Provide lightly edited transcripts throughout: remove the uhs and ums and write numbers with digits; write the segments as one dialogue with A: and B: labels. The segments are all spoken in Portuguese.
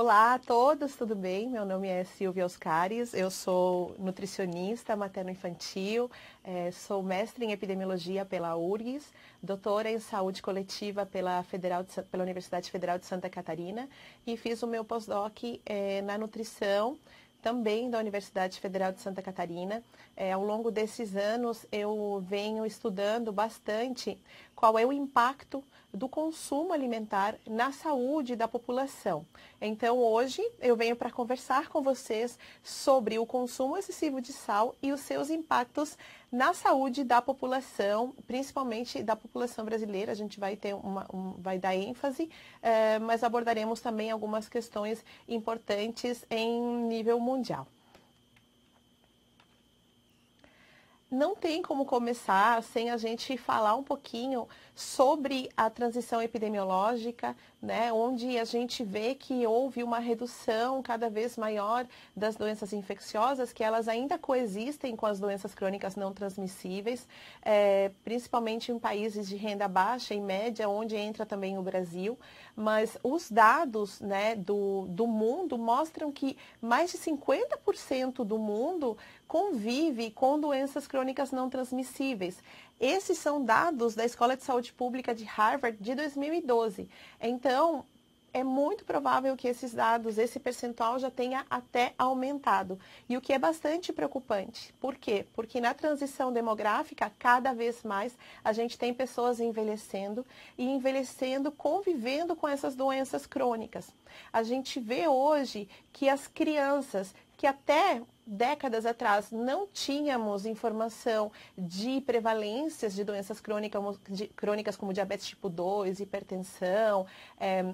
A: Olá a todos, tudo bem? Meu nome é Silvia Oscares, eu sou nutricionista materno-infantil, sou mestre em epidemiologia pela URGS, doutora em saúde coletiva pela Universidade Federal de Santa Catarina e fiz o meu pós-doc na nutrição também da Universidade Federal de Santa Catarina. Ao longo desses anos eu venho estudando bastante qual é o impacto do consumo alimentar na saúde da população. Então hoje eu venho para conversar com vocês sobre o consumo excessivo de sal e os seus impactos na saúde da população, principalmente da população brasileira. A gente vai ter vai dar ênfase, mas abordaremos também algumas questões importantes em nível mundial. Não tem como começar sem a gente falar um pouquinho sobre a transição epidemiológica, né, onde a gente vê que houve uma redução cada vez maior das doenças infecciosas, que elas ainda coexistem com as doenças crônicas não transmissíveis, principalmente em países de renda baixa e média, onde entra também o Brasil. Mas os dados, né, do mundo mostram que mais de 50% do mundo convive com doenças crônicas não transmissíveis. Esses são dados da Escola de Saúde Pública de Harvard de 2012. Então, é muito provável que esses dados, esse percentual já tenha até aumentado. E o que é bastante preocupante. Por quê? Porque na transição demográfica, cada vez mais, a gente tem pessoas envelhecendo e envelhecendo convivendo com essas doenças crônicas. A gente vê hoje que as crianças que até décadas atrás não tínhamos informação de prevalências de doenças crônicas como diabetes tipo 2, hipertensão,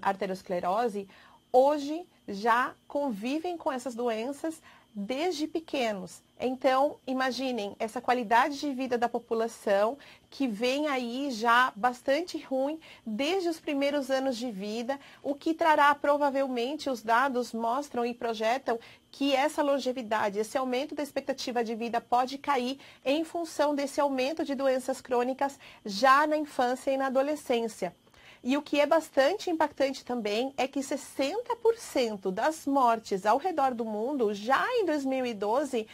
A: arteriosclerose, hoje já convivem com essas doenças desde pequenos. Então, imaginem essa qualidade de vida da população que vem aí já bastante ruim desde os primeiros anos de vida, o que trará provavelmente, os dados mostram e projetam que essa longevidade, esse aumento da expectativa de vida pode cair em função desse aumento de doenças crônicas já na infância e na adolescência. E o que é bastante impactante também é que 60% das mortes ao redor do mundo, já em 2012,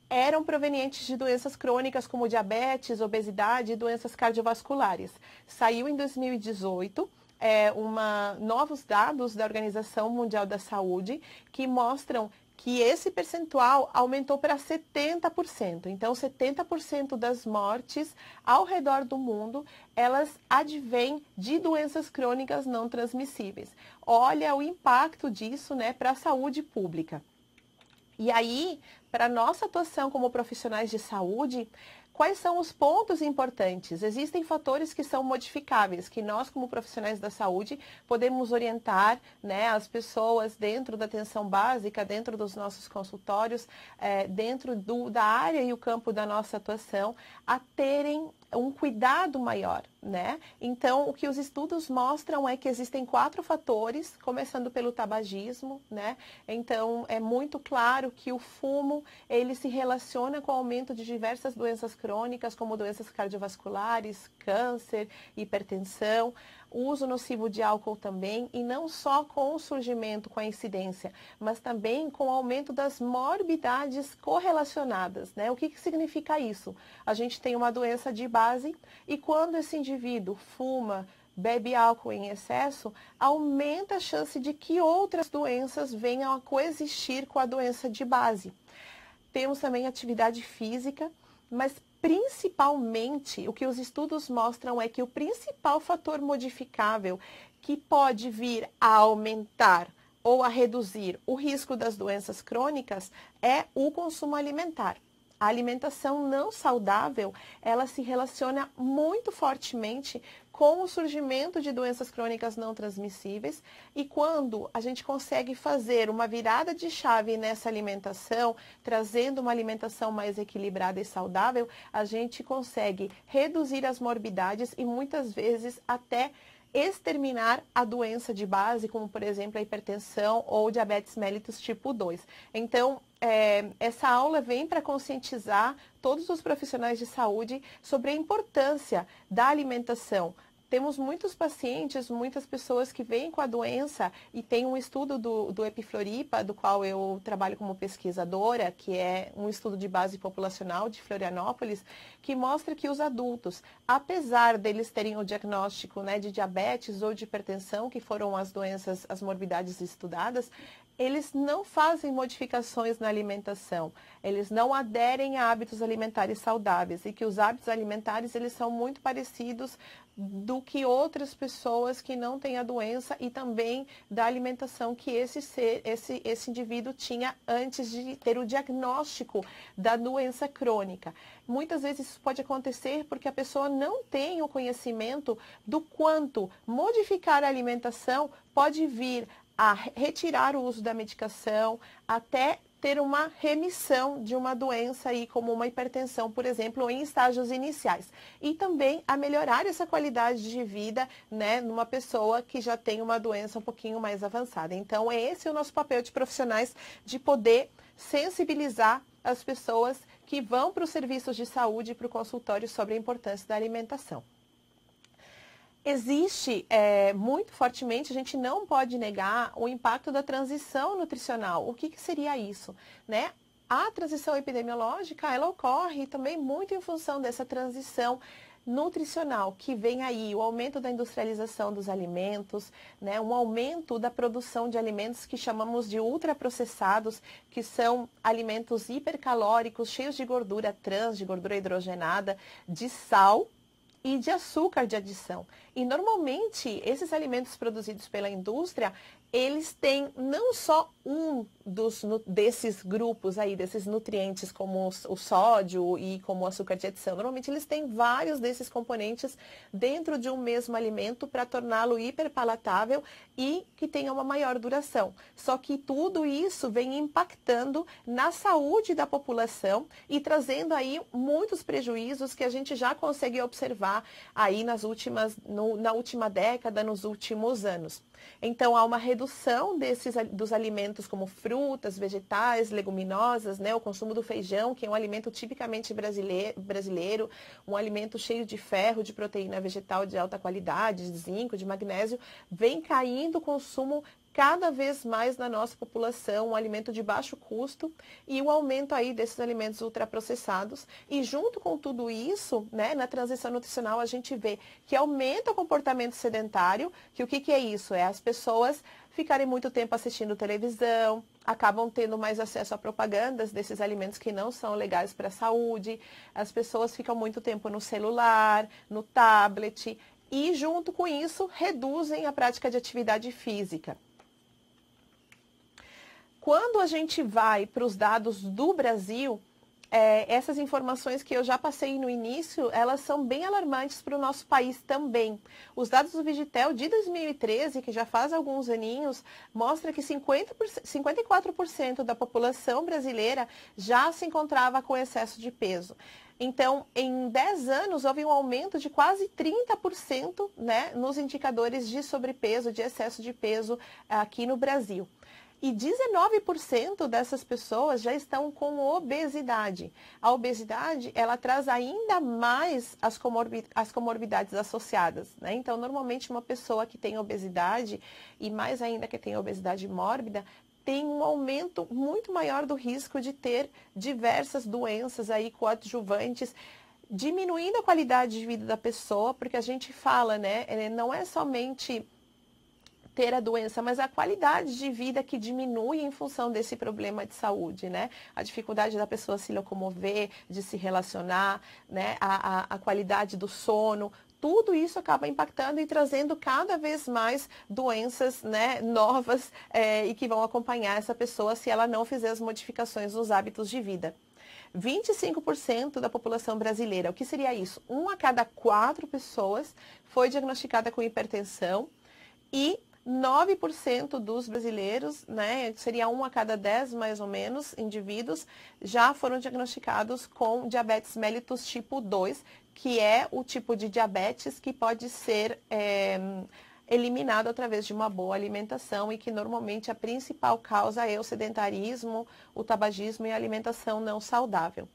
A: eram provenientes de doenças crônicas como diabetes, obesidade e doenças cardiovasculares. Saiu em 2018 novos dados da Organização Mundial da Saúde que mostram que esse percentual aumentou para 70%. Então, 70% das mortes ao redor do mundo, elas advêm de doenças crônicas não transmissíveis. Olha o impacto disso, né, para a saúde pública. E aí, para a nossa atuação como profissionais de saúde, quais são os pontos importantes? Existem fatores que são modificáveis, que nós, como profissionais da saúde, podemos orientar, né, as pessoas dentro da atenção básica, dentro dos nossos consultórios, dentro da área e o campo da nossa atuação, a terem um cuidado maior, né? Então, o que os estudos mostram é que existem 4 fatores, começando pelo tabagismo, né? Então, é muito claro que o fumo, ele se relaciona com o aumento de diversas doenças crônicas, como doenças cardiovasculares, câncer, hipertensão, o uso nocivo de álcool também, e não só com o surgimento, com a incidência, mas também com o aumento das morbidades correlacionadas, né? O que significa isso? A gente tem uma doença de base e quando esse indivíduo fuma, bebe álcool em excesso, aumenta a chance de que outras doenças venham a coexistir com a doença de base. Temos também atividade física, mas principalmente o que os estudos mostram é que o principal fator modificável que pode vir a aumentar ou a reduzir o risco das doenças crônicas é o consumo alimentar. A alimentação não saudável, ela se relaciona muito fortemente com o surgimento de doenças crônicas não transmissíveis e quando a gente consegue fazer uma virada de chave nessa alimentação, trazendo uma alimentação mais equilibrada e saudável, a gente consegue reduzir as morbidades e muitas vezes até exterminar a doença de base, como por exemplo a hipertensão ou diabetes mellitus tipo 2. Então, essa aula vem para conscientizar todos os profissionais de saúde sobre a importância da alimentação temos muitos pacientes, muitas pessoas que vêm com a doença e tem um estudo do EpiFloripa, do qual eu trabalho como pesquisadora, que é um estudo de base populacional de Florianópolis, que mostra que os adultos, apesar deles terem o diagnóstico, né, de diabetes ou de hipertensão, que foram as doenças, as morbidades estudadas, eles não fazem modificações na alimentação, eles não aderem a hábitos alimentares saudáveis e que os hábitos alimentares eles são muito parecidos do que outras pessoas que não têm a doença e também da alimentação que esse indivíduo tinha antes de ter o diagnóstico da doença crônica. Muitas vezes isso pode acontecer porque a pessoa não tem o conhecimento do quanto modificar a alimentação pode vir a retirar o uso da medicação, até ter uma remissão de uma doença aí, como uma hipertensão, por exemplo, ou em estágios iniciais. E também a melhorar essa qualidade de vida, né, numa pessoa que já tem uma doença um pouquinho mais avançada. Então, é esse o nosso papel de profissionais, de poder sensibilizar as pessoas que vão para os serviços de saúde e para o consultório sobre a importância da alimentação. Existe muito fortemente, a gente não pode negar o impacto da transição nutricional. O que seria isso, né? A transição epidemiológica, ela ocorre também muito em função dessa transição nutricional, que vem aí o aumento da industrialização dos alimentos, né, um aumento da produção de alimentos que chamamos de ultraprocessados, que são alimentos hipercalóricos, cheios de gordura trans, de gordura hidrogenada, de sal e de açúcar de adição. E normalmente esses alimentos produzidos pela indústria, eles têm não só um desses grupos aí, desses nutrientes como o sódio e como o açúcar de adição. Normalmente eles têm vários desses componentes dentro de um mesmo alimento para torná-lo hiperpalatável e que tenha uma maior duração. Só que tudo isso vem impactando na saúde da população e trazendo aí muitos prejuízos que a gente já consegue observar aí na última década, nos últimos anos. Então, há uma redução dos alimentos como frutas, vegetais, leguminosas, né? O consumo do feijão, que é um alimento tipicamente brasileiro, um alimento cheio de ferro, de proteína vegetal de alta qualidade, de zinco, de magnésio, vem caindo o consumo cada vez mais na nossa população, um alimento de baixo custo e o aumento aí desses alimentos ultraprocessados. E junto com tudo isso, né, na transição nutricional, a gente vê que aumenta o comportamento sedentário, que o que é isso? É as pessoas ficarem muito tempo assistindo televisão, acabam tendo mais acesso a propagandas desses alimentos que não são legais para a saúde, as pessoas ficam muito tempo no celular, no tablet e junto com isso reduzem a prática de atividade física. Quando a gente vai para os dados do Brasil, essas informações que eu já passei no início, elas são bem alarmantes para o nosso país também. Os dados do Vigitel de 2013, que já faz alguns aninhos, mostra que 54% da população brasileira já se encontrava com excesso de peso. Então, em 10 anos, houve um aumento de quase 30%, né, nos indicadores de sobrepeso, de excesso de peso aqui no Brasil. E 19% dessas pessoas já estão com obesidade. A obesidade, ela traz ainda mais as comorbidades associadas, né? Então, normalmente, uma pessoa que tem obesidade, e mais ainda que tem obesidade mórbida, tem um aumento muito maior do risco de ter diversas doenças aí coadjuvantes, diminuindo a qualidade de vida da pessoa, porque a gente fala, né? Não é somente ter a doença, mas a qualidade de vida que diminui em função desse problema de saúde, né? A dificuldade da pessoa se locomover, de se relacionar, né? A qualidade do sono, tudo isso acaba impactando e trazendo cada vez mais doenças, né, novas e que vão acompanhar essa pessoa se ela não fizer as modificações nos hábitos de vida. 25% da população brasileira, o que seria isso? 1 a cada 4 pessoas foi diagnosticada com hipertensão e 9% dos brasileiros, né, seria 1 a cada 10 mais ou menos indivíduos, já foram diagnosticados com diabetes mellitus tipo 2, que é o tipo de diabetes que pode ser eliminado através de uma boa alimentação e que normalmente a principal causa é o sedentarismo, o tabagismo e a alimentação não saudável.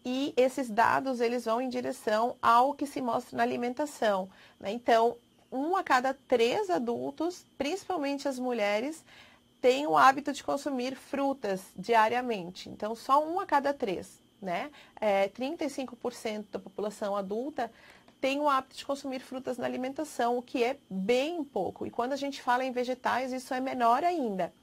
A: e esses dados eles vão em direção ao que se mostra na alimentação, né? Então, 1 a cada 3 adultos, principalmente as mulheres, tem o hábito de consumir frutas diariamente. Então, só 1 a cada 3, né? 35% da população adulta tem o hábito de consumir frutas na alimentação, o que é bem pouco. E quando a gente fala em vegetais, isso é menor ainda.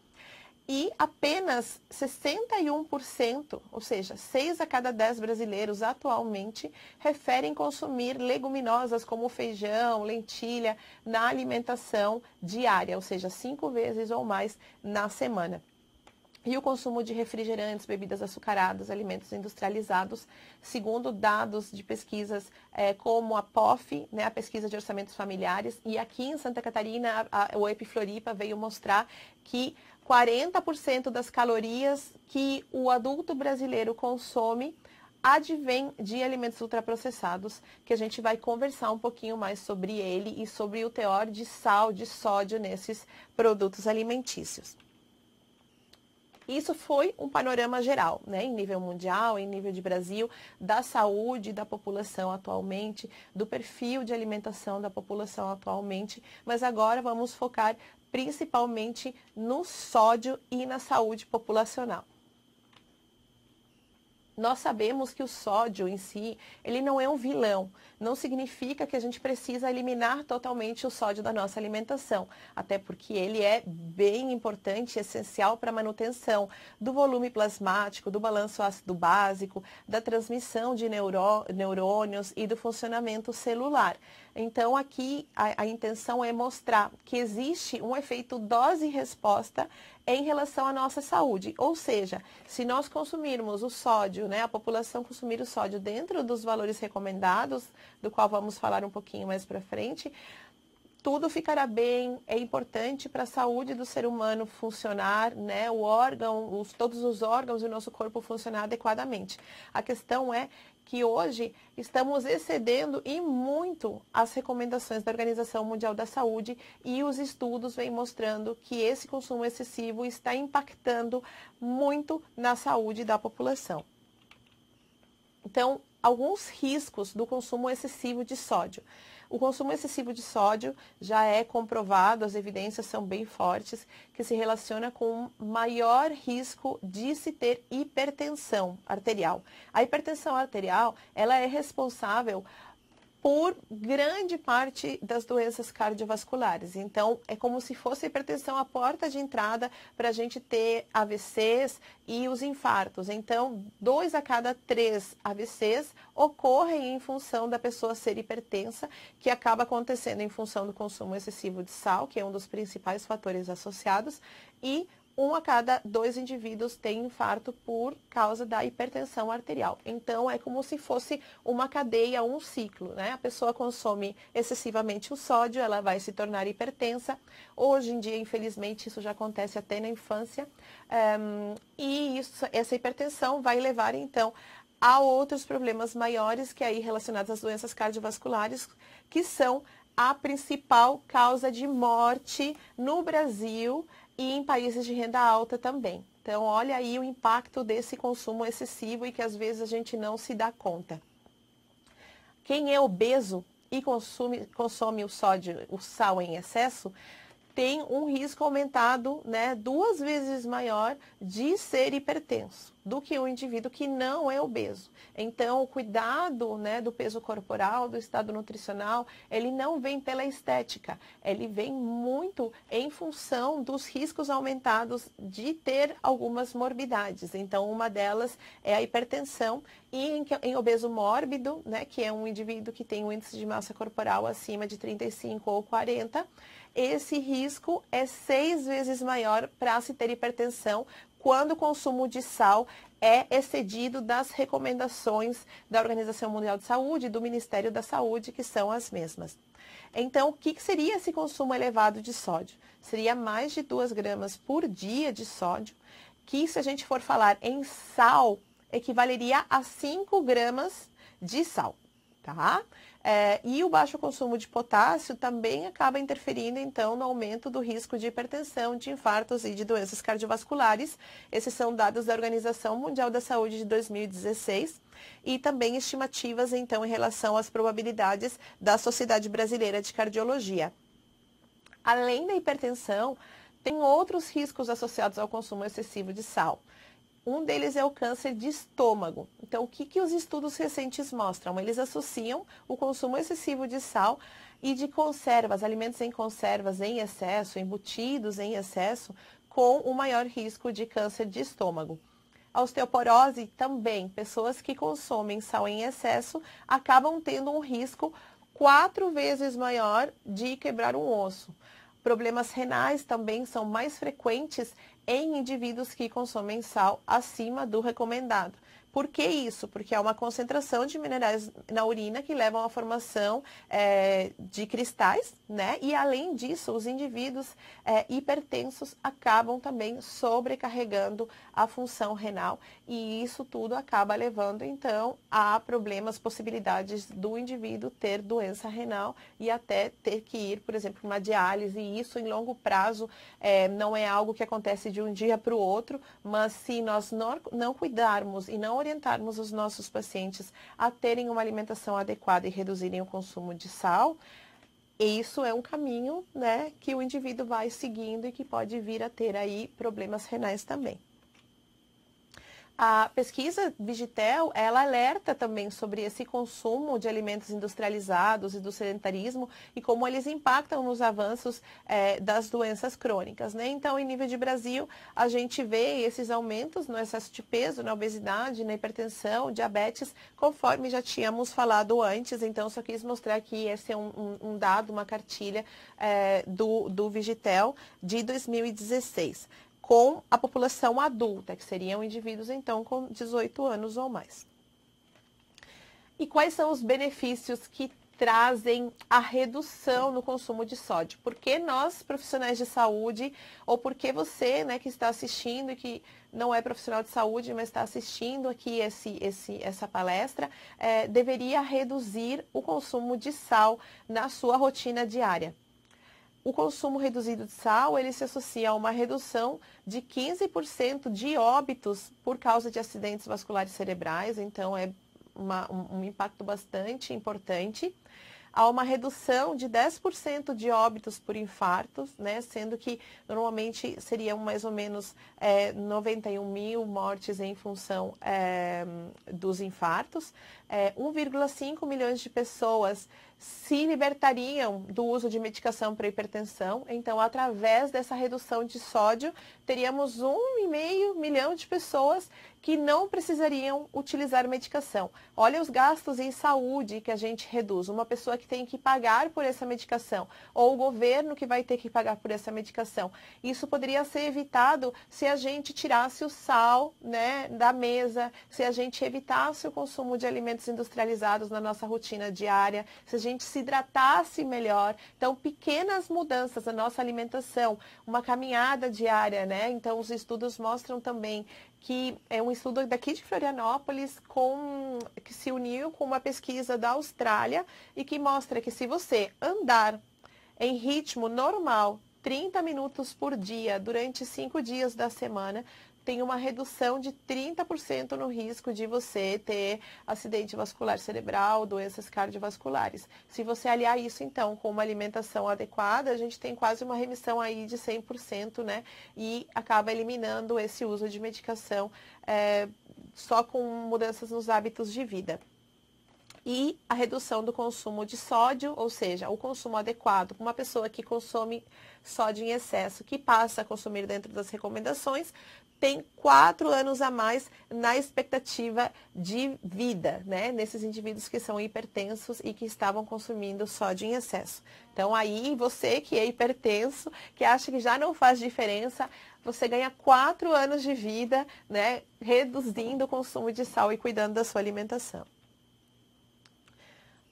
A: E apenas 61%, ou seja, 6 a cada 10 brasileiros atualmente, referem consumir leguminosas como feijão, lentilha, na alimentação diária, ou seja, 5 vezes ou mais na semana. E o consumo de refrigerantes, bebidas açucaradas, alimentos industrializados, segundo dados de pesquisas como a POF, né, a Pesquisa de Orçamentos Familiares, e aqui em Santa Catarina, o Epifloripa veio mostrar que 40% das calorias que o adulto brasileiro consome advém de alimentos ultraprocessados, que a gente vai conversar um pouquinho mais sobre ele e sobre o teor de sal, de sódio nesses produtos alimentícios. Isso foi um panorama geral, né, em nível mundial, em nível de Brasil, da saúde da população atualmente, do perfil de alimentação da população atualmente, mas agora vamos focar principalmente no sódio e na saúde populacional. Nós sabemos que o sódio em si, ele não é um vilão. Não significa que a gente precisa eliminar totalmente o sódio da nossa alimentação, até porque ele é bem importante e essencial para a manutenção do volume plasmático, do balanço ácido básico, da transmissão de neurônios e do funcionamento celular. Então, aqui a intenção é mostrar que existe um efeito dose-resposta em relação à nossa saúde. Ou seja, se nós consumirmos o sódio, né, a população consumir o sódio dentro dos valores recomendados, do qual vamos falar um pouquinho mais para frente, tudo ficará bem, é importante para a saúde do ser humano funcionar, né? Todos os órgãos do nosso corpo funcionar adequadamente. A questão é que hoje estamos excedendo e muito as recomendações da Organização Mundial da Saúde e os estudos vêm mostrando que esse consumo excessivo está impactando muito na saúde da população. Então, alguns riscos do consumo excessivo de sódio. O consumo excessivo de sódio já é comprovado, as evidências são bem fortes, que se relaciona com maior risco de se ter hipertensão arterial. A hipertensão arterial, ela é responsável por grande parte das doenças cardiovasculares. Então, é como se fosse a hipertensão a porta de entrada para a gente ter AVCs e os infartos. Então, 2 a cada 3 AVCs ocorrem em função da pessoa ser hipertensa, que acaba acontecendo em função do consumo excessivo de sal, que é um dos principais fatores associados, e 1 a cada 2 indivíduos tem infarto por causa da hipertensão arterial. Então, é como se fosse uma cadeia, um ciclo, né? A pessoa consome excessivamente o sódio, ela vai se tornar hipertensa. Hoje em dia, infelizmente, isso já acontece até na infância. Essa hipertensão vai levar, então, a outros problemas maiores, que aí relacionados às doenças cardiovasculares, que são a principal causa de morte no Brasil e em países de renda alta também. Então, olha aí o impacto desse consumo excessivo e que às vezes a gente não se dá conta. Quem é obeso e consome o sal em excesso, tem um risco aumentado, né, 2 vezes maior de ser hipertenso do que o indivíduo que não é obeso. Então, o cuidado, né, do peso corporal, do estado nutricional, ele não vem pela estética, ele vem muito em função dos riscos aumentados de ter algumas morbidades. Então, uma delas é a hipertensão e em obeso mórbido, né, que é um indivíduo que tem um índice de massa corporal acima de 35 ou 40, esse risco é 6 vezes maior para se ter hipertensão quando o consumo de sal é excedido das recomendações da Organização Mundial de Saúde e do Ministério da Saúde, que são as mesmas. Então, o que seria esse consumo elevado de sódio? Seria mais de 2 gramas por dia de sódio, que se a gente for falar em sal, equivaleria a 5 gramas de sal. Tá? E o baixo consumo de potássio também acaba interferindo, então, no aumento do risco de hipertensão, de infartos e de doenças cardiovasculares. Esses são dados da Organização Mundial da Saúde de 2016 e também estimativas, então, em relação às probabilidades da Sociedade Brasileira de Cardiologia. Além da hipertensão, tem outros riscos associados ao consumo excessivo de sal. Um deles é o câncer de estômago. Então, o que os estudos recentes mostram? Eles associam o consumo excessivo de sal e de conservas, alimentos em conservas em excesso, embutidos em excesso, com o maior risco de câncer de estômago. A osteoporose também, pessoas que consomem sal em excesso acabam tendo um risco 4 vezes maior de quebrar um osso. Problemas renais também são mais frequentes em indivíduos que consomem sal acima do recomendado. Por que isso? Porque há uma concentração de minerais na urina que levam à formação de cristais, né? E além disso, os indivíduos hipertensos acabam também sobrecarregando a função renal e isso tudo acaba levando então a problemas, possibilidades do indivíduo ter doença renal e até ter que ir, por exemplo, uma diálise. E isso em longo prazo não é algo que acontece de um dia para o outro, mas se nós não cuidarmos e não orientarmos os nossos pacientes a terem uma alimentação adequada e reduzirem o consumo de sal, isso é um caminho, né, que o indivíduo vai seguindo e que pode vir a ter aí problemas renais também. A pesquisa Vigitel, ela alerta também sobre esse consumo de alimentos industrializados e do sedentarismo e como eles impactam nos avanços das doenças crônicas, né? Então, em nível de Brasil, a gente vê esses aumentos no excesso de peso, na obesidade, na hipertensão, diabetes, conforme já tínhamos falado antes. Então, só quis mostrar aqui, esse é um dado, uma cartilha do Vigitel de 2016. Com a população adulta, que seriam indivíduos, então, com 18 anos ou mais. E quais são os benefícios que trazem a redução no consumo de sódio? Por que nós, profissionais de saúde, ou por que você, né, que está assistindo e que não é profissional de saúde, mas está assistindo aqui essa palestra, deveria reduzir o consumo de sal na sua rotina diária? O consumo reduzido de sal, ele se associa a uma redução de 15% de óbitos por causa de acidentes vasculares cerebrais, então é um impacto bastante importante. Há uma redução de 10% de óbitos por infartos, né, sendo que normalmente seriam mais ou menos 91 mil mortes em função dos infartos. 1,5 milhões de pessoas se libertariam do uso de medicação para hipertensão. Então, através dessa redução de sódio, teríamos 1,5 milhão de pessoas que não precisariam utilizar medicação. Olha os gastos em saúde que a gente reduz. Uma pessoa que tem que pagar por essa medicação, ou o governo que vai ter que pagar por essa medicação. Isso poderia ser evitado se a gente tirasse o sal, né, da mesa, se a gente evitasse o consumo de alimentos industrializados na nossa rotina diária, se a gente se hidratasse melhor. Então, pequenas mudanças na nossa alimentação, uma caminhada diária, né? Então, os estudos mostram também que é um estudo daqui de Florianópolis que se uniu com uma pesquisa da Austrália e que mostra que se você andar em ritmo normal, 30 minutos por dia, durante 5 dias da semana, tem uma redução de 30% no risco de você ter acidente vascular cerebral, doenças cardiovasculares. Se você aliar isso, então, com uma alimentação adequada, a gente tem quase uma remissão aí de 100%, né? E acaba eliminando esse uso de medicação só com mudanças nos hábitos de vida. E a redução do consumo de sódio, ou seja, o consumo adequado. Uma pessoa que consome sódio em excesso, que passa a consumir dentro das recomendações, tem 4 anos a mais na expectativa de vida, né? Nesses indivíduos que são hipertensos e que estavam consumindo sódio em excesso. Então, aí, você que é hipertenso, que acha que já não faz diferença, você ganha 4 anos de vida, né? Reduzindo o consumo de sal e cuidando da sua alimentação.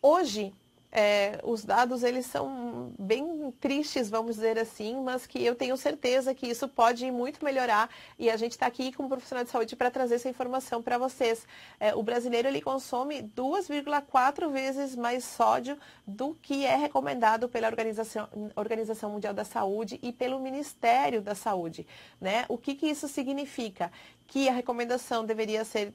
A: Hoje, os dados eles são bem tristes, vamos dizer assim, mas que eu tenho certeza que isso pode muito melhorar e a gente está aqui como profissional de saúde para trazer essa informação para vocês. O brasileiro ele consome 2,4 vezes mais sódio do que é recomendado pela Organização Mundial da Saúde e pelo Ministério da Saúde, né? O que isso significa? Que a recomendação deveria ser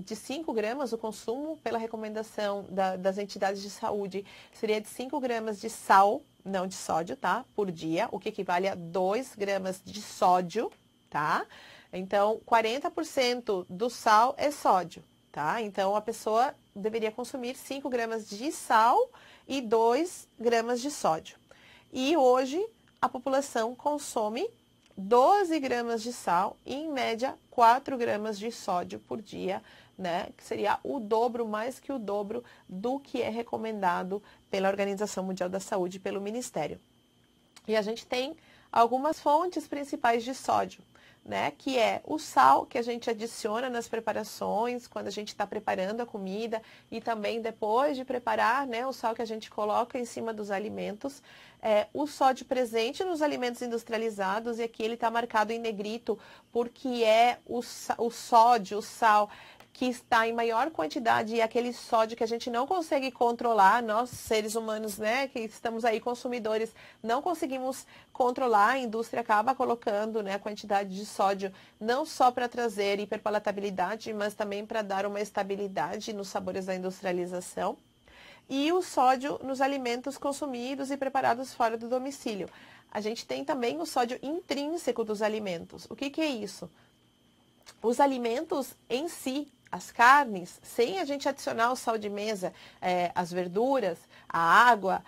A: de 5 gramas, o consumo pela recomendação das entidades de saúde seria de 5 gramas de sal, não de sódio, tá? Por dia, o que equivale a 2 gramas de sódio, tá? Então, 40% do sal é sódio, tá? Então, a pessoa deveria consumir 5 gramas de sal e 2 gramas de sódio. E hoje, a população consome 12 gramas de sal e, em média, 4 gramas de sódio por dia, né? Que seria o dobro, mais que o dobro do que é recomendado pela Organização Mundial da Saúde e pelo Ministério. E a gente tem algumas fontes principais de sódio, né? Que é o sal que a gente adiciona nas preparações, quando a gente está preparando a comida e também depois de preparar, né? O sal que a gente coloca em cima dos alimentos. O sódio presente nos alimentos industrializados, e aqui ele está marcado em negrito, porque é o sódio, o sal, que está em maior quantidade e aquele sódio que a gente não consegue controlar, nós seres humanos, né, que estamos aí consumidores, não conseguimos controlar, a indústria acaba colocando, né, a quantidade de sódio não só para trazer hiperpalatabilidade, mas também para dar uma estabilidade nos sabores da industrialização. E o sódio nos alimentos consumidos e preparados fora do domicílio. A gente tem também o sódio intrínseco dos alimentos. O que é isso? Os alimentos em si, as carnes, sem a gente adicionar o sal de mesa, as verduras, a água,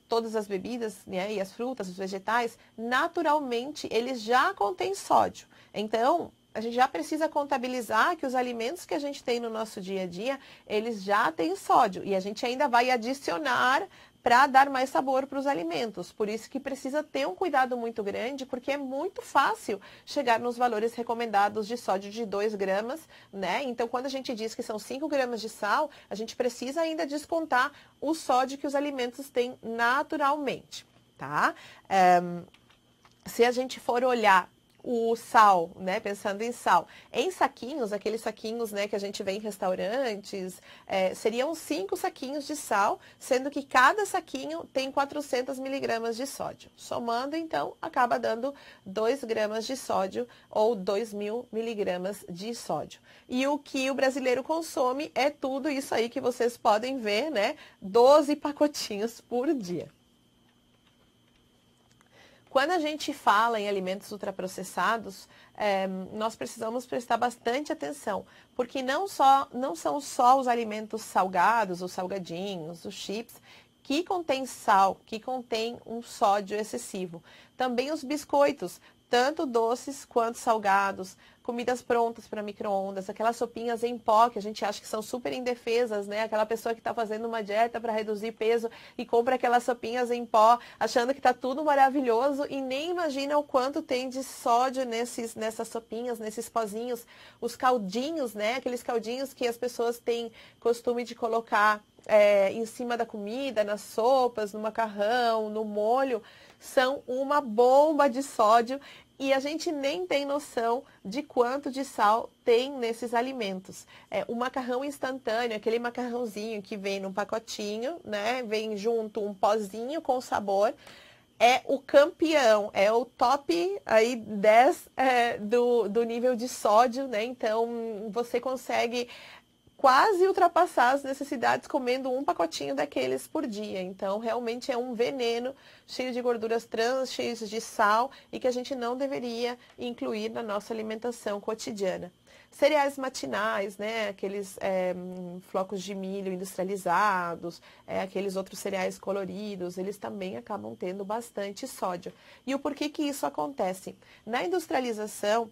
A: todas as bebidas, né, e as frutas, os vegetais, naturalmente eles já contêm sódio. Então, a gente já precisa contabilizar que os alimentos que a gente tem no nosso dia a dia, eles já têm sódio. E a gente ainda vai adicionar para dar mais sabor para os alimentos. Por isso que precisa ter um cuidado muito grande, porque é muito fácil chegar nos valores recomendados de sódio de 2 gramas, né? Então, quando a gente diz que são 5 gramas de sal, a gente precisa ainda descontar o sódio que os alimentos têm naturalmente, tá? Se a gente for olhar o sal, né, pensando em sal, em saquinhos, aqueles saquinhos, né, que a gente vê em restaurantes, seriam 5 saquinhos de sal, sendo que cada saquinho tem 400 miligramas de sódio. Somando, então, acaba dando 2 gramas de sódio ou 2.000 miligramas de sódio. E o que o brasileiro consome é tudo isso aí que vocês podem ver, né, 12 pacotinhos por dia. Quando a gente fala em alimentos ultraprocessados, nós precisamos prestar bastante atenção, porque não são só os alimentos salgados, os salgadinhos, os chips, que contêm sal, que contêm um sódio excessivo. Também os biscoitos, tanto doces quanto salgados, comidas prontas para micro-ondas, aquelas sopinhas em pó que a gente acha que são super indefesas, né? Aquela pessoa que está fazendo uma dieta para reduzir peso e compra aquelas sopinhas em pó, achando que está tudo maravilhoso e nem imagina o quanto tem de sódio nessas sopinhas, nesses pozinhos. Os caldinhos, né? Aqueles caldinhos que as pessoas têm costume de colocar em cima da comida, nas sopas, no macarrão, no molho, são uma bomba de sódio e a gente nem tem noção de quanto de sal tem nesses alimentos. O macarrão instantâneo, aquele macarrãozinho que vem num pacotinho, né? Vem junto um pozinho com sabor, é o campeão, é o top aí 10 do nível de sódio, né? Então, você consegue quase ultrapassar as necessidades comendo um pacotinho daqueles por dia. Então, realmente é um veneno cheio de gorduras trans, cheio de sal e que a gente não deveria incluir na nossa alimentação cotidiana. Cereais matinais, né? Aqueles flocos de milho industrializados, aqueles outros cereais coloridos, eles também acabam tendo bastante sódio. E o porquê que isso acontece? Na industrialização,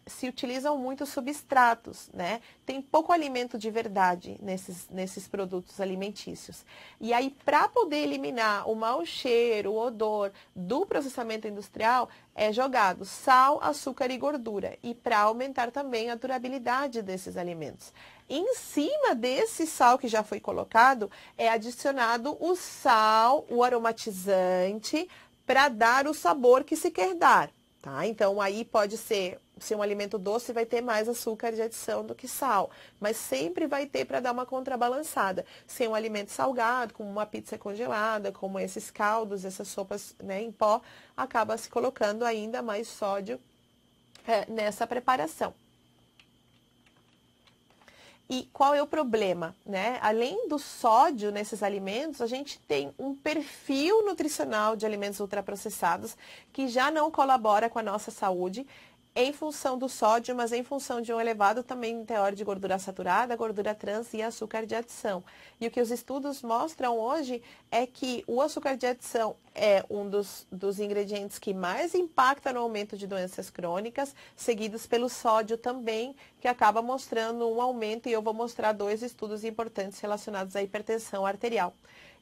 A: se utilizam muito substratos, né? Tem pouco alimento de verdade nesses produtos alimentícios. E aí, para poder eliminar o mau cheiro, o odor do processamento industrial, é jogado sal, açúcar e gordura. E para aumentar também a durabilidade desses alimentos. Em cima desse sal que já foi colocado, é adicionado o sal, o aromatizante, para dar o sabor que se quer dar. Tá? Então, aí pode ser, se um alimento doce, vai ter mais açúcar de adição do que sal, mas sempre vai ter para dar uma contrabalançada. Se é um alimento salgado, como uma pizza congelada, como esses caldos, essas sopas, né, em pó, acaba se colocando ainda mais sódio nessa preparação. E qual é o problema, né? Além do sódio nesses alimentos, a gente tem um perfil nutricional de alimentos ultraprocessados que já não colabora com a nossa saúde em função do sódio, mas em função de um elevado também teor de gordura saturada, gordura trans e açúcar de adição. E o que os estudos mostram hoje é que o açúcar de adição é um dos ingredientes que mais impacta no aumento de doenças crônicas, seguidos pelo sódio também, que acaba mostrando um aumento, e eu vou mostrar 2 estudos importantes relacionados à hipertensão arterial.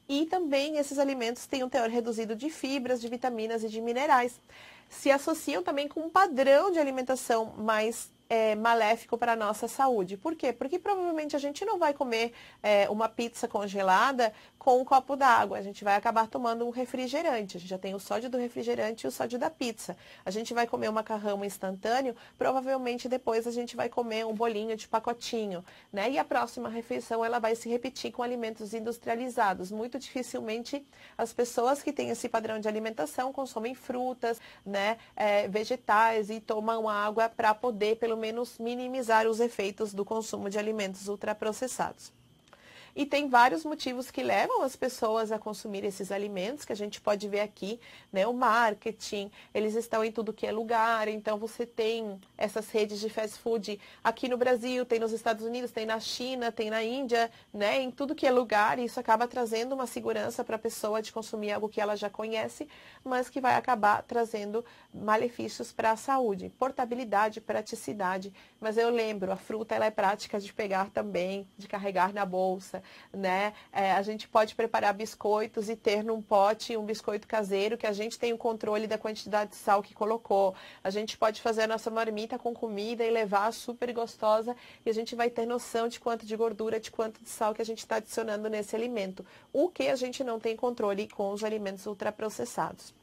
A: E também esses alimentos têm um teor reduzido de fibras, de vitaminas e de minerais. Se associam também com um padrão de alimentação mais maléfico para a nossa saúde. Por quê? Porque provavelmente a gente não vai comer uma pizza congelada com um copo d'água. A gente vai acabar tomando um refrigerante. A gente já tem o sódio do refrigerante e o sódio da pizza. A gente vai comer um macarrão instantâneo, provavelmente depois a gente vai comer um bolinho de pacotinho, né? E a próxima refeição ela vai se repetir com alimentos industrializados. Muito dificilmente as pessoas que têm esse padrão de alimentação consomem frutas, né, vegetais e tomam água para poder, pelo menos, minimizar os efeitos do consumo de alimentos ultraprocessados. E tem vários motivos que levam as pessoas a consumir esses alimentos, que a gente pode ver aqui, né? O marketing, eles estão em tudo que é lugar, então você tem essas redes de fast food aqui no Brasil, tem nos Estados Unidos, tem na China, tem na Índia, né? Em tudo que é lugar, e isso acaba trazendo uma segurança para a pessoa de consumir algo que ela já conhece, mas que vai acabar trazendo malefícios para a saúde. Portabilidade, praticidade, mas eu lembro, a fruta ela é prática de pegar também, de carregar na bolsa, né? A gente pode preparar biscoitos e ter num pote um biscoito caseiro que a gente tem o controle da quantidade de sal que colocou. A gente pode fazer a nossa marmita com comida e levar super gostosa e a gente vai ter noção de quanto de gordura, de quanto de sal que a gente está adicionando nesse alimento. O que a gente não tem controle com os alimentos ultraprocessados.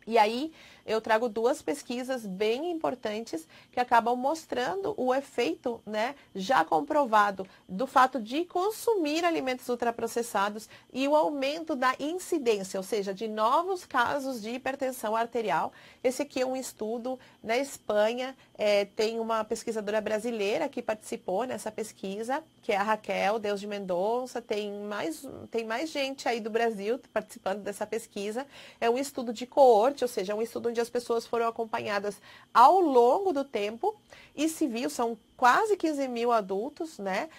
A: E aí eu trago 2 pesquisas bem importantes que acabam mostrando o efeito, né, já comprovado do fato de consumir alimentos ultraprocessados e o aumento da incidência, ou seja, de novos casos de hipertensão arterial. Esse aqui é um estudo na Espanha, tem uma pesquisadora brasileira que participou nessa pesquisa, que é a Raquel Deus de Mendonça, tem mais gente aí do Brasil participando dessa pesquisa. É um estudo de coorte, ou seja, é um estudo onde as pessoas foram acompanhadas ao longo do tempo e se viu, são quase 15 mil adultos, né,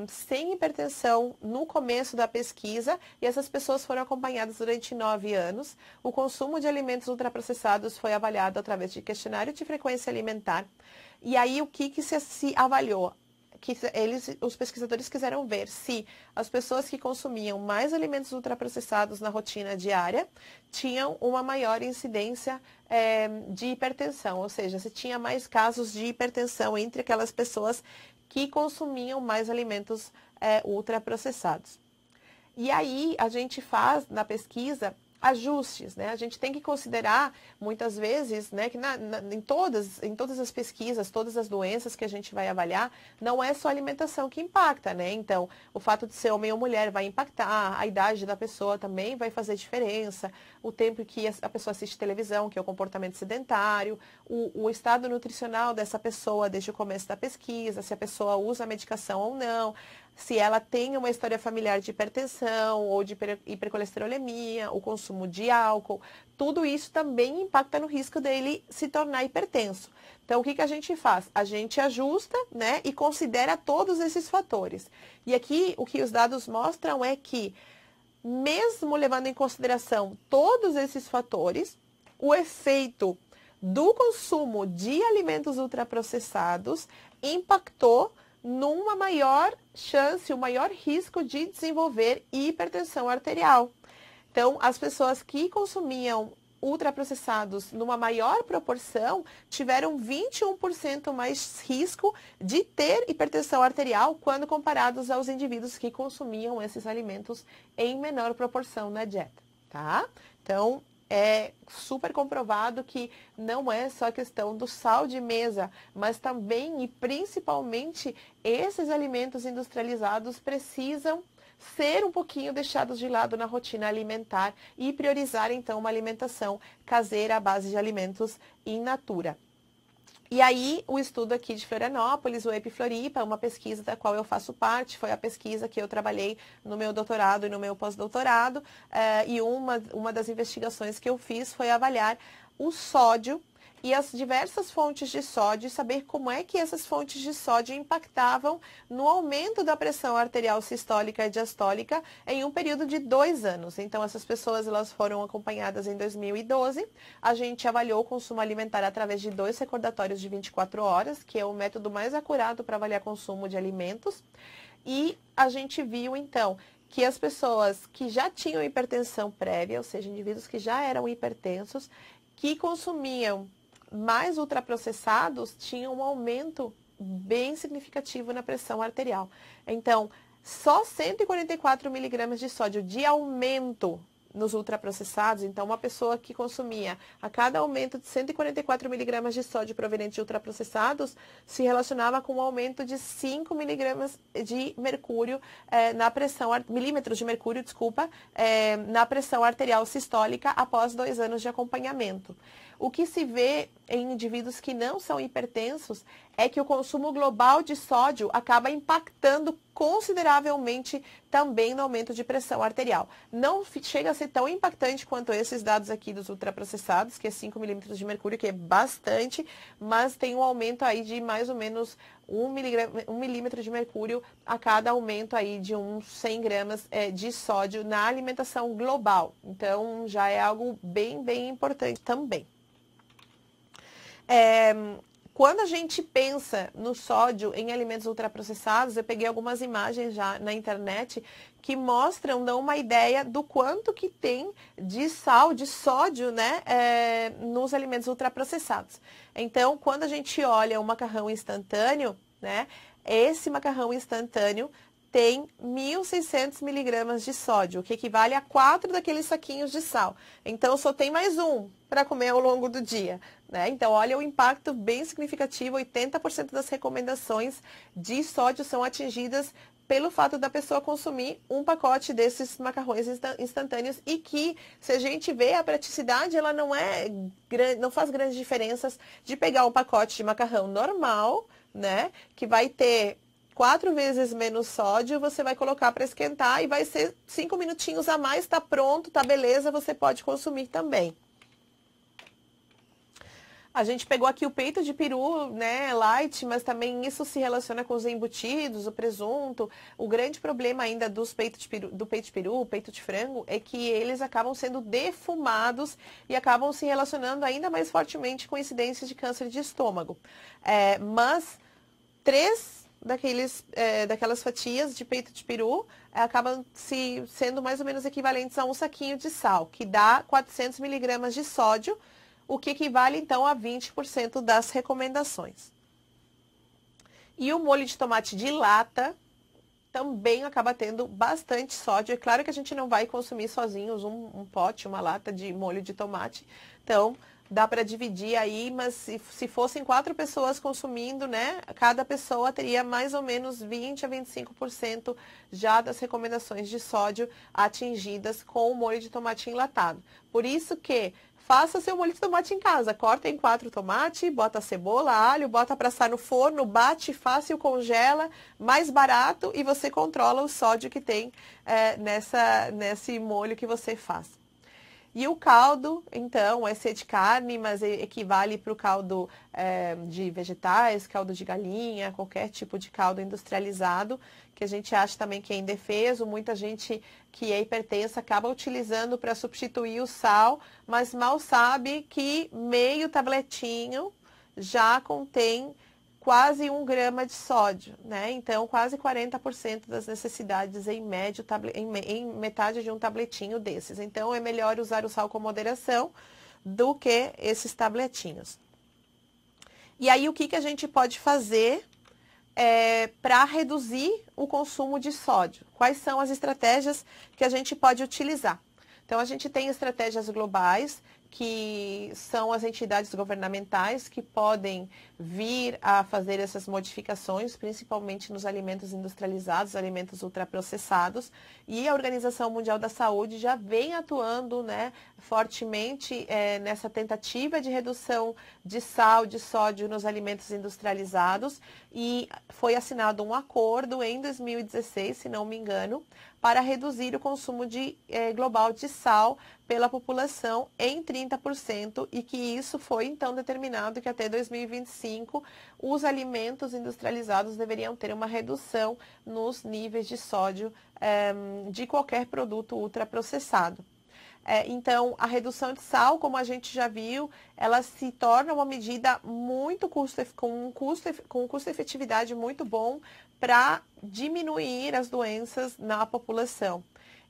A: sem hipertensão no começo da pesquisa, e essas pessoas foram acompanhadas durante 9 anos. O consumo de alimentos ultraprocessados foi avaliado através de questionário de frequência alimentar. E aí o que se avaliou? Que os pesquisadores quiseram ver se as pessoas que consumiam mais alimentos ultraprocessados na rotina diária tinham uma maior incidência de hipertensão, ou seja, se tinha mais casos de hipertensão entre aquelas pessoas que consumiam mais alimentos ultraprocessados. E aí a gente faz na pesquisa ajustes, né? A gente tem que considerar, muitas vezes, né, que em todas as pesquisas, todas as doenças que a gente vai avaliar, não é só a alimentação que impacta, né? Então, o fato de ser homem ou mulher vai impactar, a idade da pessoa também vai fazer diferença, o tempo que a pessoa assiste televisão, que é o comportamento sedentário, o estado nutricional dessa pessoa desde o começo da pesquisa, se a pessoa usa a medicação ou não, se ela tem uma história familiar de hipertensão ou de hipercolesterolemia, o consumo de álcool, tudo isso também impacta no risco dele se tornar hipertenso. Então, o que a gente faz? A gente ajusta, né, e considera todos esses fatores. E aqui, o que os dados mostram é que, mesmo levando em consideração todos esses fatores, o efeito do consumo de alimentos ultraprocessados impactou numa maior chance, um maior risco de desenvolver hipertensão arterial. Então, as pessoas que consumiam ultraprocessados numa maior proporção tiveram 21% mais risco de ter hipertensão arterial quando comparados aos indivíduos que consumiam esses alimentos em menor proporção na dieta, tá? Então, é super comprovado que não é só a questão do sal de mesa, mas também e principalmente esses alimentos industrializados precisam ser um pouquinho deixados de lado na rotina alimentar e priorizar então uma alimentação caseira à base de alimentos in natura. E aí, o estudo aqui de Florianópolis, o EpiFloripa, uma pesquisa da qual eu faço parte, foi a pesquisa que eu trabalhei no meu doutorado e no meu pós-doutorado, e uma das investigações que eu fiz foi avaliar o sódio e as diversas fontes de sódio e saber como é que essas fontes de sódio impactavam no aumento da pressão arterial sistólica e diastólica em um período de 2 anos. Então, essas pessoas elas foram acompanhadas em 2012. A gente avaliou o consumo alimentar através de 2 recordatórios de 24 horas, que é o método mais acurado para avaliar consumo de alimentos. E a gente viu, então, que as pessoas que já tinham hipertensão prévia, ou seja, indivíduos que já eram hipertensos, que consumiam mais ultraprocessados tinham um aumento bem significativo na pressão arterial. Então, só 144 miligramas de sódio de aumento nos ultraprocessados, então uma pessoa que consumia a cada aumento de 144 miligramas de sódio proveniente de ultraprocessados se relacionava com um aumento de 5 miligramas de mercúrio na pressão, milímetros de mercúrio, desculpa, na pressão arterial sistólica após 2 anos de acompanhamento. O que se vê em indivíduos que não são hipertensos é que o consumo global de sódio acaba impactando consideravelmente também no aumento de pressão arterial. Não chega a ser tão impactante quanto esses dados aqui dos ultraprocessados, que é 5 milímetros de mercúrio, que é bastante, mas tem um aumento aí de mais ou menos 1 milímetro de mercúrio a cada aumento aí de uns 100 gramas de sódio na alimentação global. Então, já é algo bem, bem importante também. Quando a gente pensa no sódio em alimentos ultraprocessados, eu peguei algumas imagens já na internet que mostram, dão uma ideia do quanto que tem de sal, de sódio, né, nos alimentos ultraprocessados. Então, quando a gente olha o macarrão instantâneo, né, esse macarrão instantâneo tem 1.600 miligramas de sódio, o que equivale a 4 daqueles saquinhos de sal. Então, só tem mais um para comer ao longo do dia, né? Então, olha o impacto bem significativo, 80% das recomendações de sódio são atingidas pelo fato da pessoa consumir um pacote desses macarrões instantâneos e que, se a gente vê a praticidade, ela não faz grandes diferenças de pegar um pacote de macarrão normal, né, que vai ter 4 vezes menos sódio, você vai colocar para esquentar e vai ser 5 minutinhos a mais, tá pronto, tá beleza, você pode consumir também. A gente pegou aqui o peito de peru, né, light, mas também isso se relaciona com os embutidos, o presunto. O grande problema ainda do peito de peru, peito de frango, é que eles acabam sendo defumados e acabam se relacionando ainda mais fortemente com incidências de câncer de estômago. Mas 3 daquelas fatias de peito de peru acabam sendo mais ou menos equivalentes a um saquinho de sal, que dá 400 miligramas de sódio, o que equivale então a 20% das recomendações. E o molho de tomate de lata também acaba tendo bastante sódio. É claro que a gente não vai consumir sozinhos um pote, uma lata de molho de tomate, então dá para dividir aí, mas se fossem 4 pessoas consumindo, né, cada pessoa teria mais ou menos 20 a 25% já das recomendações de sódio atingidas com o molho de tomate enlatado. Por isso que faça seu molho de tomate em casa, corta em 4 tomates, bota cebola, alho, bota para assar no forno, bate fácil, congela, mais barato e você controla o sódio que tem nesse molho que você faz. E o caldo, então, é ser de carne, mas equivale para o caldo de vegetais, caldo de galinha, qualquer tipo de caldo industrializado, que a gente acha também que é indefeso. Muita gente que é hipertensa acaba utilizando para substituir o sal, mas mal sabe que meio tabletinho já contém quase 1 grama de sódio, né? Então, quase 40% das necessidades em médio, em metade de um tabletinho desses. Então, é melhor usar o sal com moderação do que esses tabletinhos. E aí, o que a gente pode fazer para reduzir o consumo de sódio? Quais são as estratégias que a gente pode utilizar? Então, a gente tem estratégias globais, que são as entidades governamentais que podem vir a fazer essas modificações, principalmente nos alimentos industrializados, alimentos ultraprocessados. E a Organização Mundial da Saúde já vem atuando, né, fortemente nessa tentativa de redução de sal, de sódio nos alimentos industrializados. E foi assinado um acordo em 2016, se não me engano, para reduzir o consumo global de sal pela população em 30%, e que isso foi então determinado que até 2025 os alimentos industrializados deveriam ter uma redução nos níveis de sódio de qualquer produto ultraprocessado. Então, a redução de sal, como a gente já viu, ela se torna uma medida muito com um custo-efetividade muito bom para diminuir as doenças na população.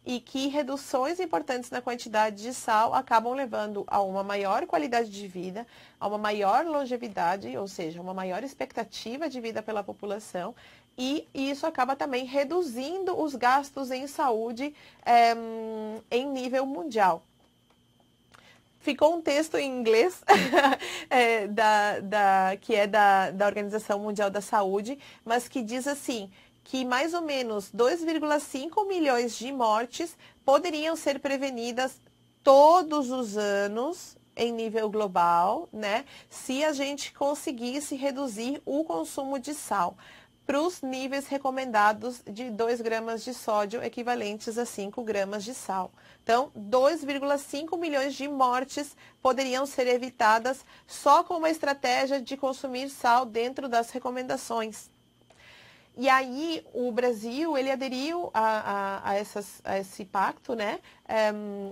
A: E que reduções importantes na quantidade de sal acabam levando a uma maior qualidade de vida, a uma maior longevidade, ou seja, uma maior expectativa de vida pela população. E isso acaba também reduzindo os gastos em saúde em nível mundial. Ficou um texto em inglês, que é da Organização Mundial da Saúde, mas que diz assim, que mais ou menos 2,5 milhões de mortes poderiam ser prevenidas todos os anos em nível global, né? Se a gente conseguisse reduzir o consumo de sal para os níveis recomendados de 2 gramas de sódio equivalentes a 5 gramas de sal. Então, 2,5 milhões de mortes poderiam ser evitadas só com uma estratégia de consumir sal dentro das recomendações. E aí, o Brasil, ele aderiu a esse pacto, né?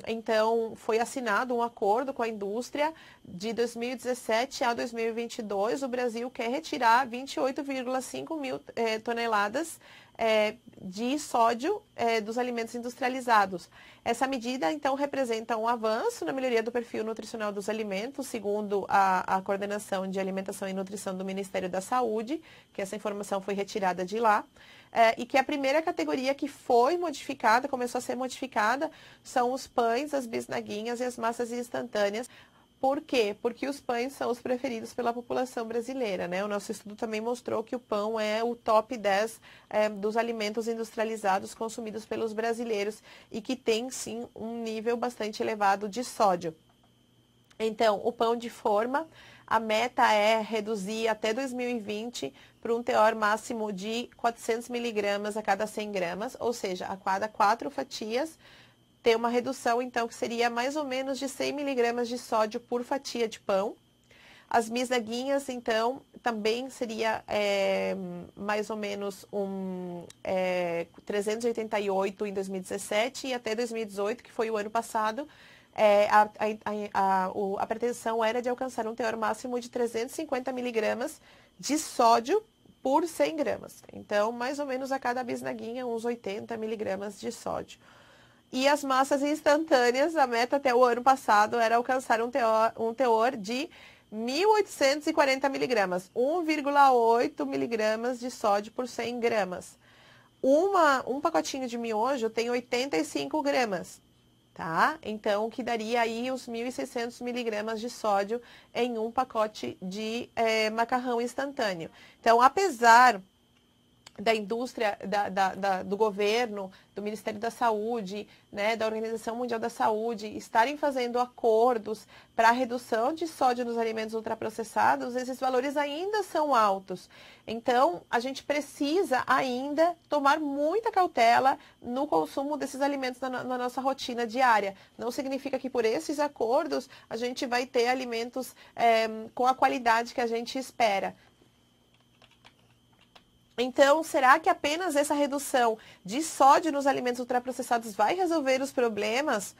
A: Então, foi assinado um acordo com a indústria de 2017 a 2022. O Brasil quer retirar 28,5 mil toneladas de sódio dos alimentos industrializados. Essa medida, então, representa um avanço na melhoria do perfil nutricional dos alimentos, segundo a Coordenação de Alimentação e Nutrição do Ministério da Saúde, que essa informação foi retirada de lá, e que a primeira categoria que foi modificada, começou a ser modificada, são os pães, as bisnaguinhas e as massas instantâneas. Por quê? Porque os pães são os preferidos pela população brasileira, né? O nosso estudo também mostrou que o pão é o top 10 dos alimentos industrializados consumidos pelos brasileiros e que tem, sim, um nível bastante elevado de sódio. Então, o pão de forma, a meta é reduzir até 2020 para um teor máximo de 400 miligramas a cada 100 gramas, ou seja, a cada 4 fatias, ter uma redução, então, que seria mais ou menos de 100 miligramas de sódio por fatia de pão. As bisnaguinhas, então, também seria mais ou menos 388 em 2017 e até 2018, que foi o ano passado, a pretensão era de alcançar um teor máximo de 350 miligramas de sódio por 100 gramas. Então, mais ou menos a cada bisnaguinha, uns 80 miligramas de sódio. E as massas instantâneas, a meta até o ano passado era alcançar um teor de 1.840 miligramas, 1,8 miligramas de sódio por 100 gramas. Um pacotinho de miojo tem 85 gramas, tá? Então, que daria aí os 1.600 miligramas de sódio em um pacote de macarrão instantâneo. Então, apesar da indústria, do governo, do Ministério da Saúde, né, da Organização Mundial da Saúde, estarem fazendo acordos para a redução de sódio nos alimentos ultraprocessados, esses valores ainda são altos. Então, a gente precisa ainda tomar muita cautela no consumo desses alimentos na nossa rotina diária. Não significa que por esses acordos a gente vai ter alimentos com a qualidade que a gente espera. Então, será que apenas essa redução de sódio nos alimentos ultraprocessados vai resolver os problemas?